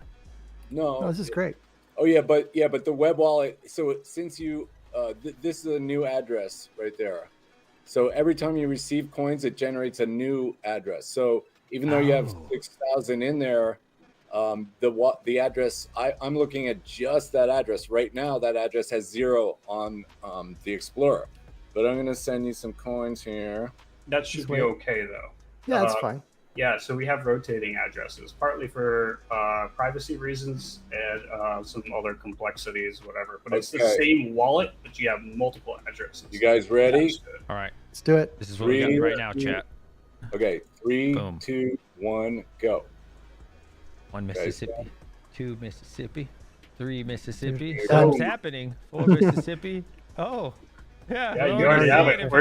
No. No, this is great. Oh yeah, but the web wallet. So since you, this is a new address right there. So every time you receive coins, it generates a new address. So even though you have 6,000 in there, the address I'm looking at just that address right now. That address has 0 on the Explorer. But I'm gonna send you some coins here. That should be okay though. Yeah, that's fine. Yeah, so we have rotating addresses, partly for privacy reasons and some other complexities, whatever. But it's the same wallet, but you have multiple addresses. You guys ready? All right. Let's do it. This is what we got right now, chat. Okay, 3, Boom. 2, 1, go. 1 Mississippi, 2 Mississippi, 3 Mississippi. Done. Something's happening. 4 Mississippi. Oh, yeah. Yeah, oh, you already have seeing it.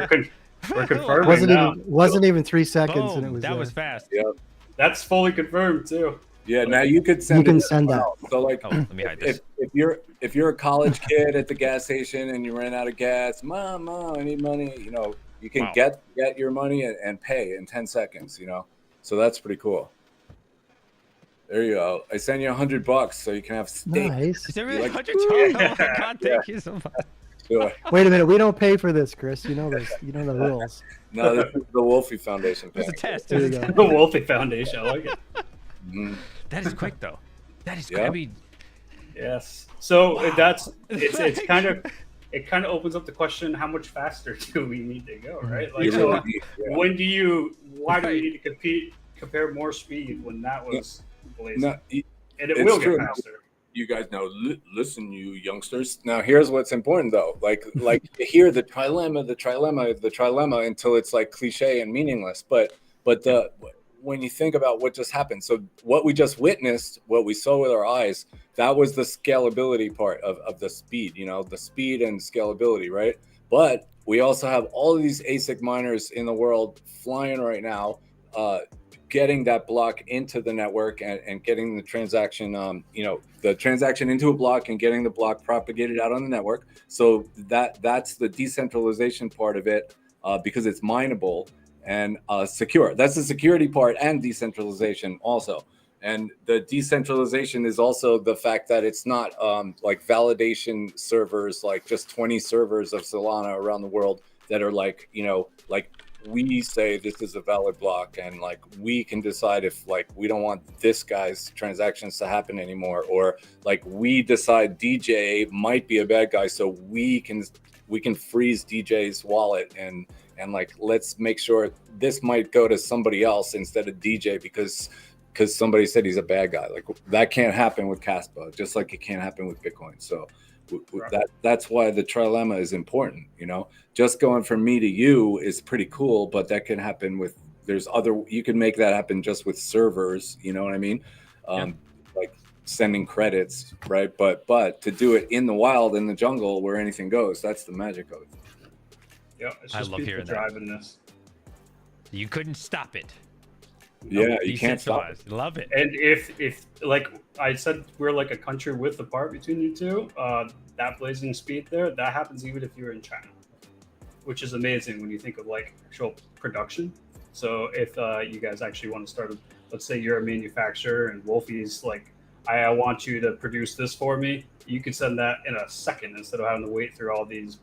We're confirming Wasn't even 3 seconds, Boom. and it was. That was fast. Yeah. That's fully confirmed too. Yeah, now you could send. You can it send that. So like, Oh, let me hide this. if you're a college kid at the gas station and you ran out of gas, mom, I need money. You can get your money and pay in 10 seconds. So that's pretty cool. There you go. I send you $100 so you can have steak. Nice. Is there really like- 100? Oh my God, thank you so much. Do it. Wait a minute, we don't pay for this, Chris. You know this. You know the rules. No, this is the Wolfie Foundation. It's a test. There you It's a go. test. The Wolfie Foundation. I like it. Mhm. That is quick though. That is. Yeah. I mean, Yes. So Wow. that's it's kind of it kind of opens up the question: how much faster do we need to go? Right? Like, You so really need- when do you? Why do we Right. need to compare more speed when that was blazing? No, And it it's will true. get faster. you guys know. Listen, you youngsters. Now, here's what's important, though. Like you hear the trilemma until it's like cliche and meaningless. But when you think about what just happened, so what we just witnessed, what we saw with our eyes, that was the scalability part of the speed. You know, the speed and scalability, right? But we also have all of these ASIC miners in the world flying right now, getting that block into the network and getting the transaction, the transaction into a block and getting the block propagated out on the network. So that's the decentralization part of it, because it's mineable and secure. That's the security part and decentralization also. And the decentralization is also the fact that it's not like validation servers, like just 20 servers of Solana around the world that are like, like we say this is a valid block and like we can decide if like we don't want this guy's transactions to happen anymore, or like we decide DJ might be a bad guy, so we can freeze DJ's wallet and like let's make sure this might go to somebody else instead of DJ because somebody said he's a bad guy. Like that can't happen with Kaspa, just like it can't happen with Bitcoin. So that's why the trilemma is important. Just going from me to you is pretty cool, but that can happen with you can make that happen just with servers. You know what I mean? Like sending credits, right? But to do it in the wild, in the jungle, where anything goes, that's the magic of it. Yeah, it's I just love people hearing that. driving this. you couldn't stop it. Yeah, you can't stop it. Decentralized. Love it. And if like I said, we're like a country width apart between you two. That blazing speed there, that happens even if you're in China, which is amazing when you think of like actual production. So if you guys actually want to start, let's say you're a manufacturer and Wolfie's like, I want you to produce this for me. You could send that in a second instead of having to wait through all these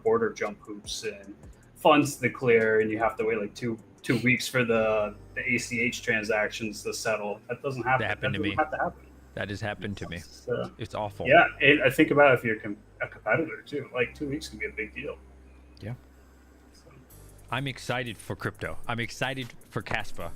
border jump hoops and funds to clear, and you have to wait like two weeks for the ACH transactions to settle. That doesn't happen. That happened to me. Have to happen. That has happened to me. So, It's awful. yeah, and I think about if you're a competitor too. Like 2 weeks can be a big deal. Yeah. So, I'm excited for crypto. I'm excited for Kaspa.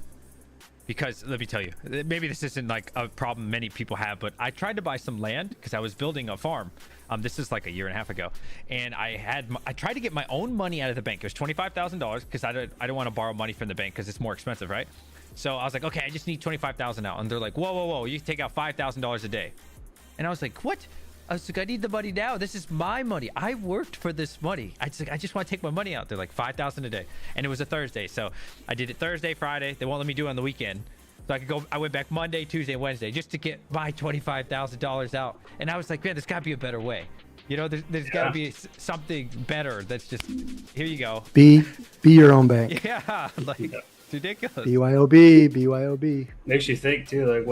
Because let me tell you, maybe this isn't like a problem many people have, but I tried to buy some land because I was building a farm. This is like a year and a half ago, and I tried to get my own money out of the bank. It was $25,000 because I don't want to borrow money from the bank because it's more expensive, right? So I was like, okay, I just need $25,000 out, and they're like, whoa, you can take out $5,000 a day, and I was like, what? I was like, I need the money now. This is my money. I worked for this money. I just want to take my money out. They're like $5,000 a day, and it was a Thursday, so I did it Thursday, Friday. They won't let me do it on the weekend, so I could go. I went back Monday, Tuesday, Wednesday just to get my $25,000 out, and I was like, man, there's got to be a better way. There's got to be something better. That's just here you go. Be your own bank. Yeah, like it's ridiculous. BYOB. makes you think too. Like,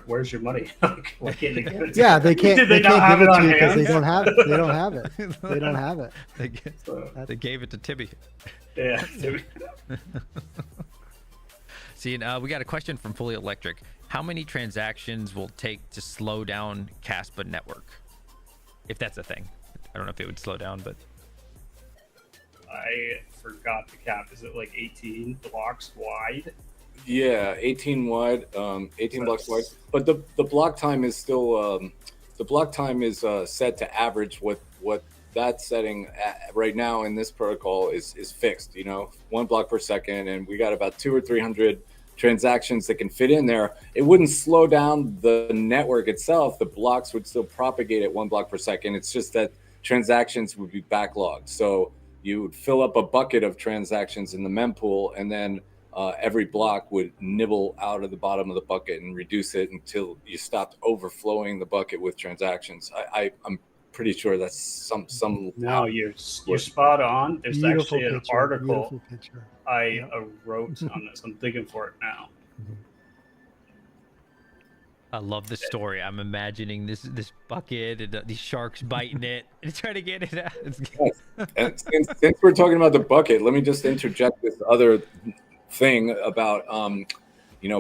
where's your money? Like, why can't they give it? to Yeah, you? they can't. Did They not can't have give it on to you because hand? they don't have it. They don't have it. They don't have it. They gave it to Tibby. Yeah. See, we got a question from Fully Electric. How many transactions will it take to slow down Kaspa network? If that's a thing. I don't know if it would slow down, but I forgot the cap. Is it like 18 blocks wide? Yeah, 18 wide, 18 blocks wide. But the block time is still set to average what that setting right now in this protocol is fixed. 1 block per second, and we got about 200 or 300 transactions that can fit in there. It wouldn't slow down the network itself. The blocks would still propagate at 1 block per second. It's just that transactions would be backlogged. So you would fill up a bucket of transactions in the mempool, and then every block would nibble out of the bottom of the bucket and reduce it until you stopped overflowing the bucket with transactions. I'm pretty sure that's some. No, you're spot on. There's Beautiful actually an picture, article beautiful picture. I wrote on this. I'm digging for it now. I love the story. I'm imagining this bucket and these sharks biting it and trying to get it out. Yes. And since we're talking about the bucket, let me just interject this other thing about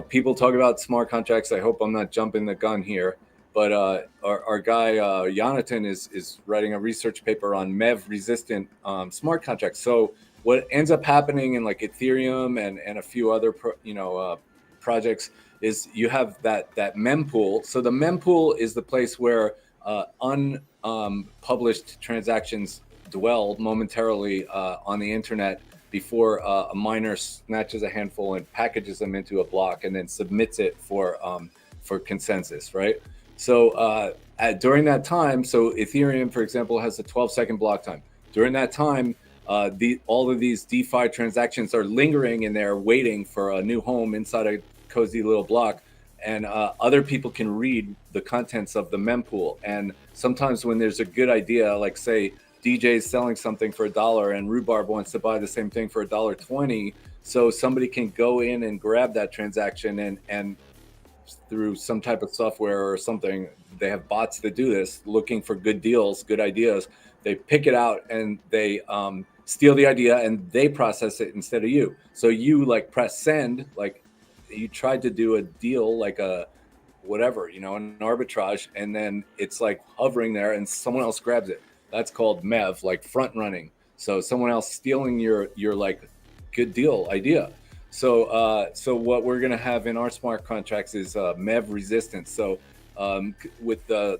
people talk about smart contracts. I hope I'm not jumping the gun here, but our guy Jonathan is writing a research paper on MEV resistant smart contracts. So what ends up happening in like Ethereum and a few other projects is you have that mempool. So the mempool is the place where unpublished transactions dwell momentarily on the internet before a miner snatches a handful and packages them into a block and then submits it for consensus, right? So during that time, so Ethereum, for example, has a 12-second block time. During that time, all of these DeFi transactions are lingering in there, waiting for a new home inside a cozy little block, and other people can read the contents of the mempool. And sometimes when there's a good idea, like say DJ's selling something for $1 and Rhubarb wants to buy the same thing for $1.20, so somebody can go in and grab that transaction and through some type of software or something, they have bots that do this, looking for good deals, good ideas. They pick it out and they steal the idea and they process it instead of you. So you like press send, like you tried to do a deal, like a whatever, an arbitrage, and then it's like hovering there and someone else grabs it. That's called MEV, like front running. So someone else stealing your like good deal idea. So what we're gonna have in our smart contracts is MEV resistance. So with the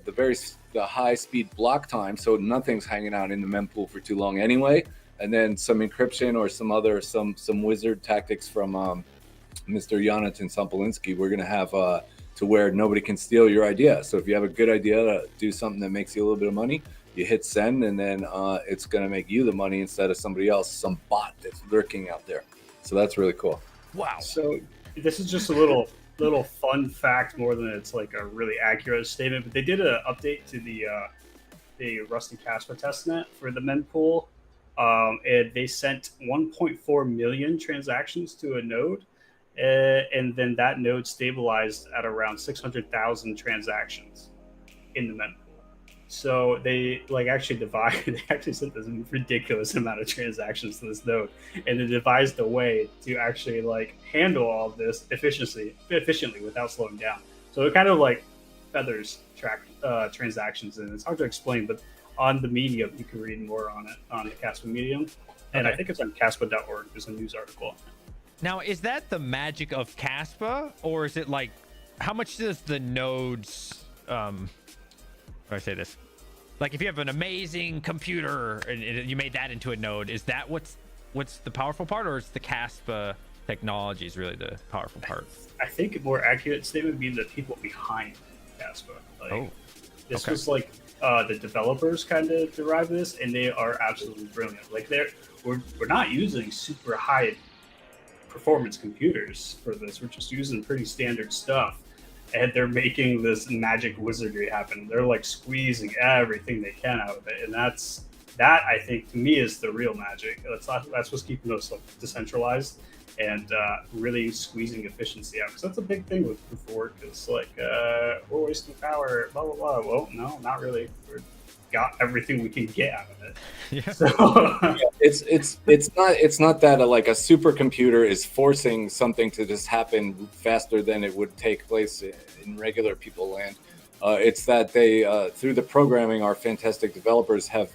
high speed block time, so nothing's hanging out in the mempool for too long anyway, and then some encryption or some wizard tactics from Mr. Jonathan Sampolinsky, we're gonna have to where nobody can steal your idea. So if you have a good idea to do something that makes you a little bit of money, you hit send, and then it's going to make you the money instead of somebody else, some bot that's lurking out there. So that's really cool. Wow. So this is just a little fun fact more than it's like a really accurate statement, but they did an update to the Rust and Kaspa testnet for the mempool, and they sent 1.4 million transactions to a node, and then that node stabilized at around 600,000 transactions in the mempool. So they actually sent this ridiculous amount of transactions to this node, and they devised a way to actually handle all of this efficiently without slowing down. So it kind of feathers track transactions, and it's hard to explain, but on the Medium you can read more on it on the Kaspa Medium, and I think it's on Kaspa.org. There's a news article. Now, is that the magic of Kaspa, or is it how much does the nodes how do I say this? Like if you have an amazing computer and you made that into a node, is that what's the powerful part, or is the Kaspa technology is really the powerful part? I think a more accurate statement would be the people behind Kaspa. This was the developers kind of derived this, and they are absolutely brilliant. We're not using super high performance computers for this. We're just using pretty standard stuff. And they're making this magic wizardry happen. They're squeezing everything they can out of it, and that I think to me is the real magic. That's what's keeping us decentralized and really squeezing efficiency out. Because that's a big thing with proof of work. It's we're wasting power, blah blah blah. Well, no, not really. We've got everything we can get out of it. Yeah. So it's not that a supercomputer is forcing something to just happen faster than it would take place in regular people land. It's that they through the programming, our fantastic developers have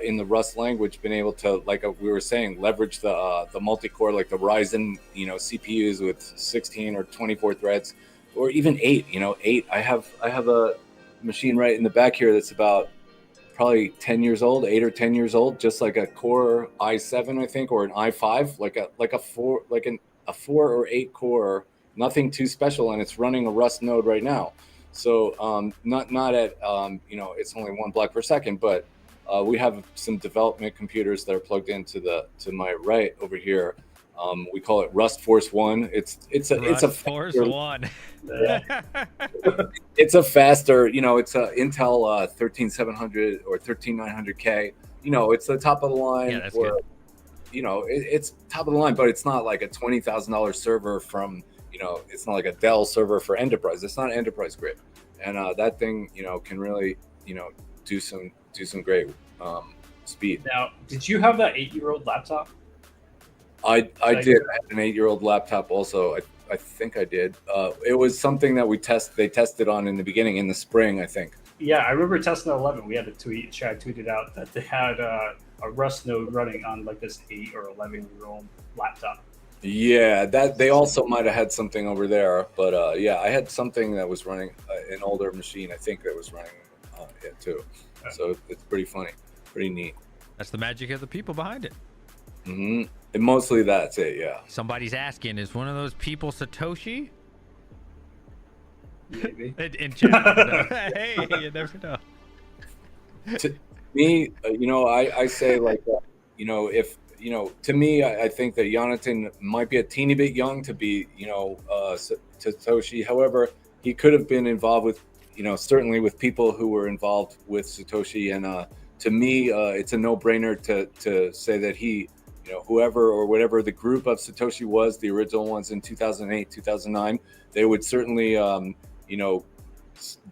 in the Rust language been able to, we were saying, leverage the multi-core, like the Ryzen CPUs with 16 or 24 threads, or even 8. 8. I have a machine right in the back here that's about probably 10 years old, 8 or 10 years old, just like a Core i7, I think, or an i5, a 4 or 8 core, nothing too special, and it's running a Rust node right now. So not at it's only 1 block per second, but we have some development computers that are plugged into to my right over here. We call it Rust Force One. It's a Force One. It's a faster, it's a Intel 13700 or 13900K. It's the top of the line. Yeah, that's good. It's top of the line, but it's not like a $20,000 server from it's not like a Dell server for enterprise. It's not enterprise grade, and that thing can really do some great speed. Now, did you have that 8-year-old laptop? I did. I had an 8-year-old laptop also. I think I did. It was something that they tested on in the beginning in the spring, I think. Yeah, I remember TestNet 11. We had a tweet. Chad tweeted out that they had a Rust node running on like this 8 or 11-year-old laptop. Yeah, that they also might have had something over there, but yeah, I had something that was running an older machine. I think that was running it too. So it's pretty funny, pretty neat. That's the magic of the people behind it. Mm-hmm. And mostly that's it, yeah. Somebody's asking, is one of those people Satoshi? Maybe. In chat. Hey, you never know. To me, I say like, if to me, I think that Jonathan might be a teeny bit young to be, Satoshi. However, he could have been involved with, certainly with people who were involved with Satoshi. And to me, it's a no-brainer to say that he, whoever or whatever the group of Satoshi was, the original ones in 2008, 2009, they would certainly,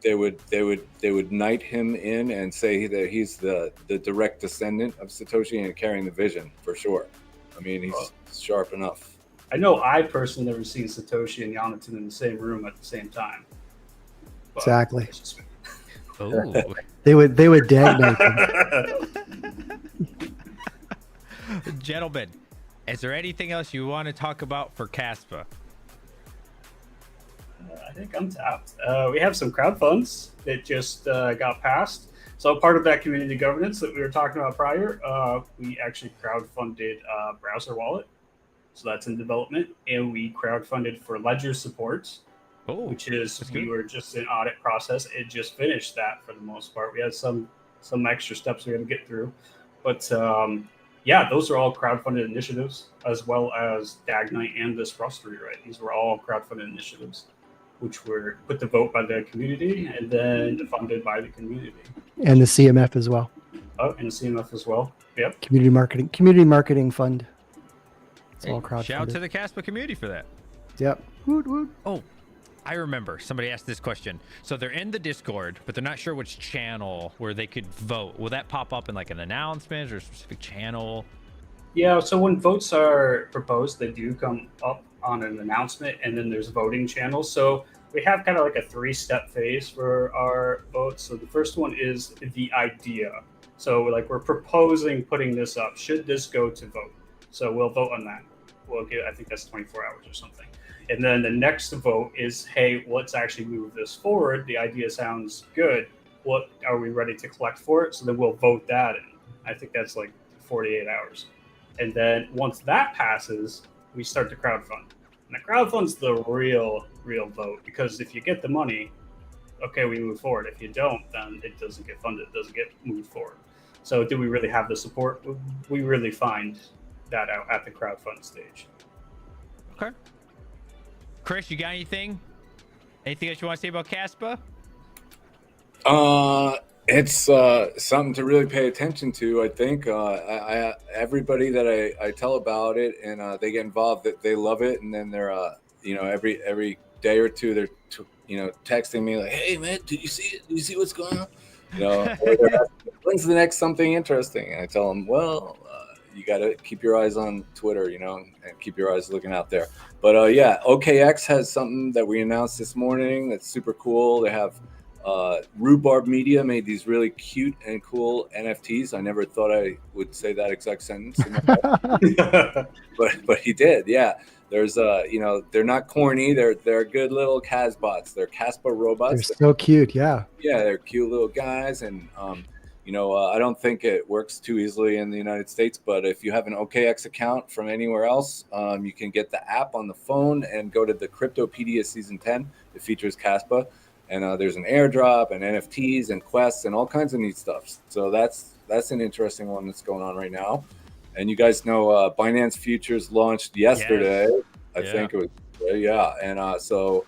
they would knight him in and say that he's the direct descendant of Satoshi and carrying the vision for sure. I mean, he's sharp enough. I know I personally never seen Satoshi and Jonathan in the same room at the same time. But Exactly. Oh, They would DAGKnight them. gentlemen, is there anything else you want to talk about for Kaspa? I think I'm tapped. We have some crowd funds that just got passed. So part of that community governance that we were talking about prior, we actually crowdfunded a browser wallet. So that's in development. And we crowdfunded for ledger support, which is we were just in audit process. It just finished that for the most part. We had some extra steps we had to get through. But yeah, those are all crowdfunded initiatives, as well as DAGKnight and this Rust rewrite. These were all crowdfunded initiatives, which were put to vote by the community and then funded by the community. And the CMF as well. Oh, and the CMF as well. Yep. Community marketing fund. It's all crowdfunded. Shout out to the Kaspa community for that. Yep. Woot, woot. Oh, I remember somebody asked this question. So they're in the Discord, but they're not sure which channel where they could vote. Will that pop up in like an announcement or a specific channel? Yeah, so when votes are proposed, they do come up on an announcement, and then there's voting channels. So we have kind of like a 3-step phase for our votes. So the first one is the idea. So we're proposing putting this up. Should this go to vote? So we'll vote on that. We'll give, I think that's 24 hours or something. And then the next vote is, hey, let's actually move this forward. The idea sounds good. What are we ready to collect for it? So then we'll vote that in. I think that's like 48 hours. And then once that passes, we start to crowdfund. And the crowdfund's the real vote, because if you get the money, okay, we move forward. If you don't, then it doesn't get funded. It doesn't get moved forward. So do we really have the support? We really find that out at the crowdfund stage. Okay. Chris, you got anything? Anything else you want to say about Kaspa? It's something to really pay attention to. I think everybody that I tell about it and they get involved, that they love it, and then they're every day or two they're texting me like, "Hey man, did you see it? Did you see what's going on? Or they're asking, when's the next something interesting?" And I tell them, well, you got to keep your eyes on Twitter, and keep your eyes looking out there. But yeah, OKX has something that we announced this morning that's super cool. They have Rhubarb Media made these really cute and cool NFTs. I never thought I would say that exact sentence, but he did. Yeah, there's they're not corny. They're good little KasBots. They're Kaspa robots. They're so cute. Yeah. Yeah, they're cute little guys, and I don't think it works too easily in the United States, but if you have an OKX account from anywhere else, you can get the app on the phone and go to the Cryptopedia Season 10. It features Kaspa, and there's an airdrop and NFTs and quests and all kinds of neat stuff. So that's an interesting one that's going on right now. And you guys know Binance Futures launched yesterday. Yes. I think it was, yeah. And so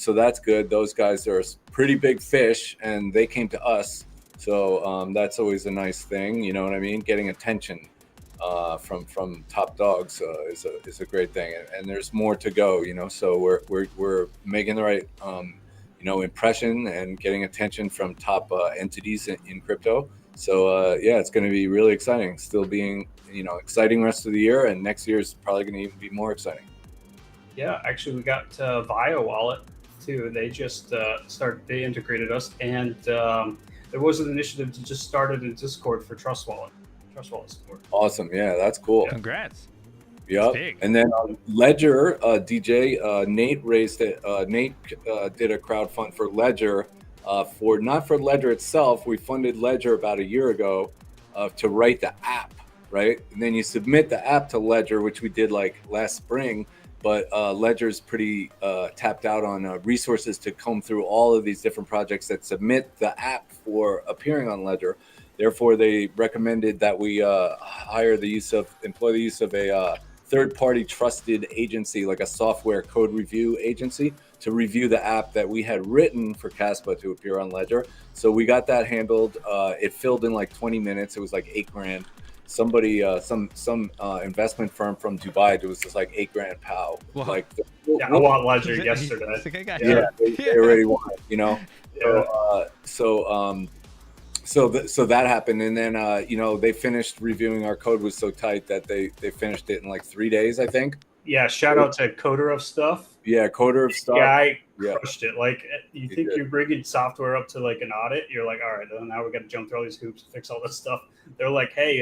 that's good. Those guys are a pretty big fish, and they came to us. So that's always a nice thing, you know what I mean? Getting attention from top dogs is a great thing, and there's more to go. So we're making the right impression and getting attention from top entities in crypto. So yeah, it's going to be really exciting. Still being exciting rest of the year, and next year is probably going to even be more exciting. Yeah, actually, we got Via Wallet too. They just they integrated us, and there was an initiative to just start it in Discord for Trust Wallet support. Awesome, yeah, that's cool. Congrats. Yep. And then Ledger, DJ Nate raised it. Nate did a crowdfund for Ledger, not for Ledger itself. We funded Ledger about a year ago to write the app, right? And then you submit the app to Ledger, which we did like last spring. But Ledger's pretty tapped out on resources to comb through all of these different projects that submit the app for appearing on Ledger. Therefore, they recommended that we employ the use of a third-party trusted agency, like a software code review agency, to review the app that we had written for Kaspa to appear on Ledger. So we got that handled. It filled in like 20 minutes. It was like $8,000. Somebody, some investment firm from Dubai, it was just like $8,000 pow. Whoa. I want Ledger yesterday. Yeah, they already won it, Yeah. So that happened, and then they finished reviewing our code. Was so tight that they finished it in like 3 days, I think. Yeah, shout out to Coder of Stuff. Yeah, Coder of Stuff. Yeah, I crushed it. Like, you think you're bringing software up to like an audit, you're like, all right, then now we got to jump through all these hoops to fix all this stuff. They're like, hey,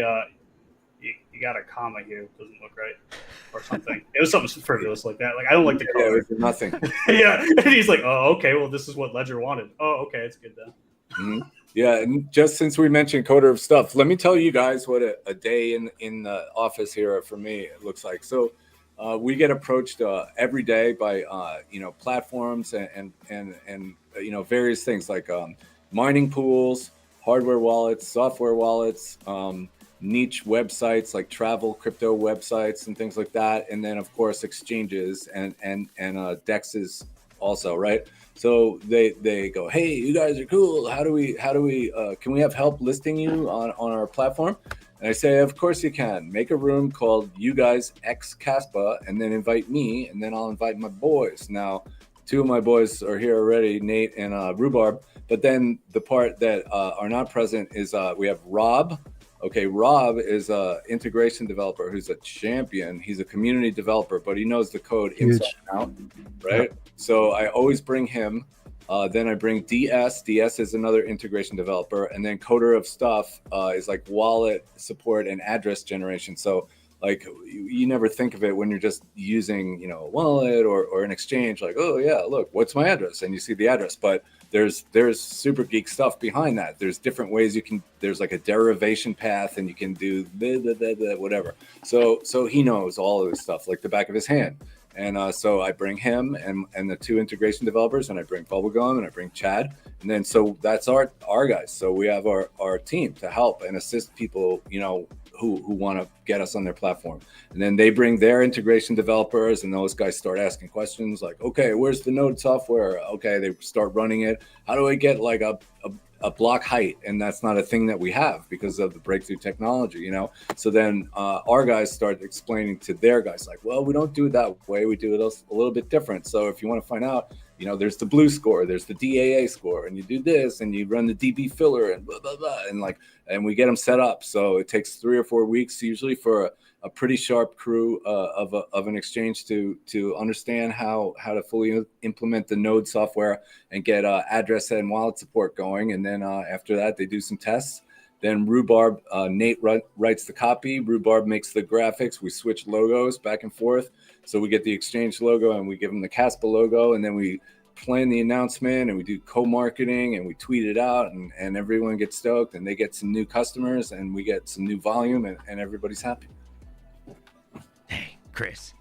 you got a comma here, it doesn't look right, or something. It was something frivolous like that. Like, I don't like the color. It was nothing. Yeah, and he's like, oh, okay, well, this is what Ledger wanted. Oh, okay, it's good then. Mm-hmm. Yeah, and just since we mentioned Coder of Stuff, let me tell you guys what a day in the office here for me it looks like. So we get approached every day by platforms and various things like mining pools, hardware wallets, software wallets, niche websites like travel crypto websites and things like that, and then of course exchanges and dexes also, right? So they go, hey, you guys are cool. How do we can we have help listing you on our platform? And I say, of course you can. Make a room called You Guys X Kaspa, and then invite me, and then I'll invite my boys. Now, two of my boys are here already, Nate and Rhubarb. But then the part that are not present is we have Rob. Okay, Rob is a integration developer who's a champion. He's a community developer, but he knows the code inside and out, right? Yep. So I always bring him. Then I bring DS. DS is another integration developer. And then Coder of Stuff is like wallet support and address generation. So like you never think of it when you're just using, a wallet or an exchange, like, oh yeah, look, what's my address? And you see the address, but there's super geek stuff behind that. There's different ways there's like a derivation path and you can do whatever. So he knows all of this stuff like the back of his hand. And so I bring him and the two integration developers, and I bring Bubblegum and I bring Chad. And then so that's our guys. So we have our team to help and assist people, who want to get us on their platform. And then they bring their integration developers, and those guys start asking questions like, okay, where's the node software? Okay, they start running it. How do I get like a block height? And that's not a thing that we have because of the breakthrough technology, So then our guys start explaining to their guys like, well, we don't do it that way. We do it a little bit different. So if you want to find out, there's the blue score, there's the DAA score, and you do this, and you run the DB filler, and blah, blah, blah, and we get them set up. So it takes 3 or 4 weeks usually for a pretty sharp crew of an exchange to understand how to fully implement the node software and get address and wallet support going. And then after that, they do some tests. Then Rhubarb, Nate writes the copy. Rhubarb makes the graphics. We switch logos back and forth. So we get the exchange logo and we give them the Kaspa logo. And then we plan the announcement and we do co-marketing and we tweet it out and everyone gets stoked and they get some new customers and we get some new volume and everybody's happy. Hey, Chris.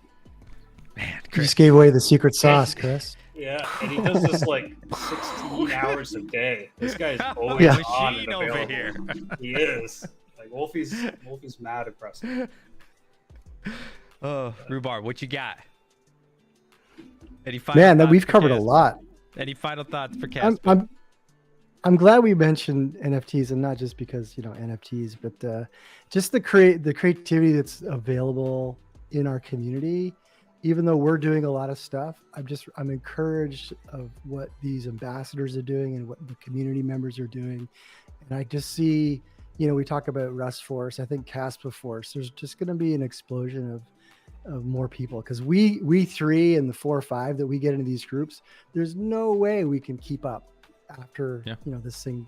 Man, Chris. You just gave away the secret sauce, Chris. Yeah, and he does this like 16 hours a day. This guy's always on and available. Over here. He is. Like Wolfie's mad impressive. Oh, Rhubarb, what you got? Man, we've covered a lot. Any final thoughts for Kaspa? I'm glad we mentioned NFTs, and not just because NFTs, but just the creativity that's available in our community. Even though we're doing a lot of stuff, I'm encouraged of what these ambassadors are doing and what the community members are doing, and I just see, we talk about Rust Force. I think Kaspa Force. There's just going to be an explosion of more people, because we three and the 4 or 5 that we get into these groups, there's no way we can keep up after this thing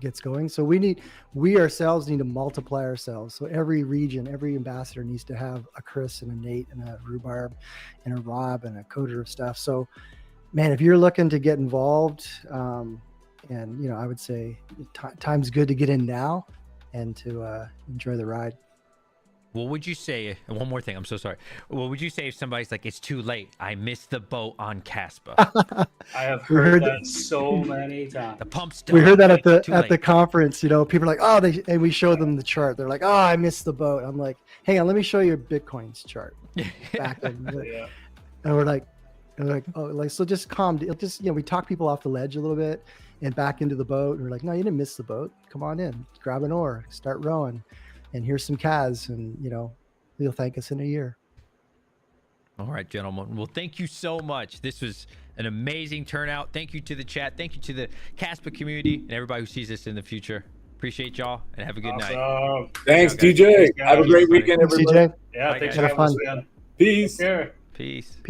gets going. So we ourselves need to multiply ourselves. So every region, every ambassador needs to have a Chris and a Nate and a Rhubarb and a Rob and a coder of stuff. So man, if you're looking to get involved, and I would say time's good to get in now and to enjoy the ride. What would you say? One more thing. I'm so sorry. What would you say if somebody's like, "It's too late. I missed the boat on Kaspa." I have heard that so many times. The pump's done. We heard that at Too the conference. People are like, "Oh," and we showed them the chart. They're like, "Oh, I missed the boat." I'm like, "Hang on, let me show you Bitcoin's chart." Back Yeah. and we're like, "Oh, like so just calm. Just we talk people off the ledge a little bit and back into the boat. And we're like, "No, you didn't miss the boat. Come on in, grab an oar, start rowing." And here's some Kaz, and you'll thank us in a year. All right, gentlemen. Well, thank you so much. This was an amazing turnout. Thank you to the chat. Thank you to the Kaspa community and everybody who sees this in the future. Appreciate y'all, and have a good night. Thanks, DJ. Have a great weekend, Thanks, everybody. CJ. Yeah, Bye, thanks guys. for having us again. Peace. Take care. Peace. Peace.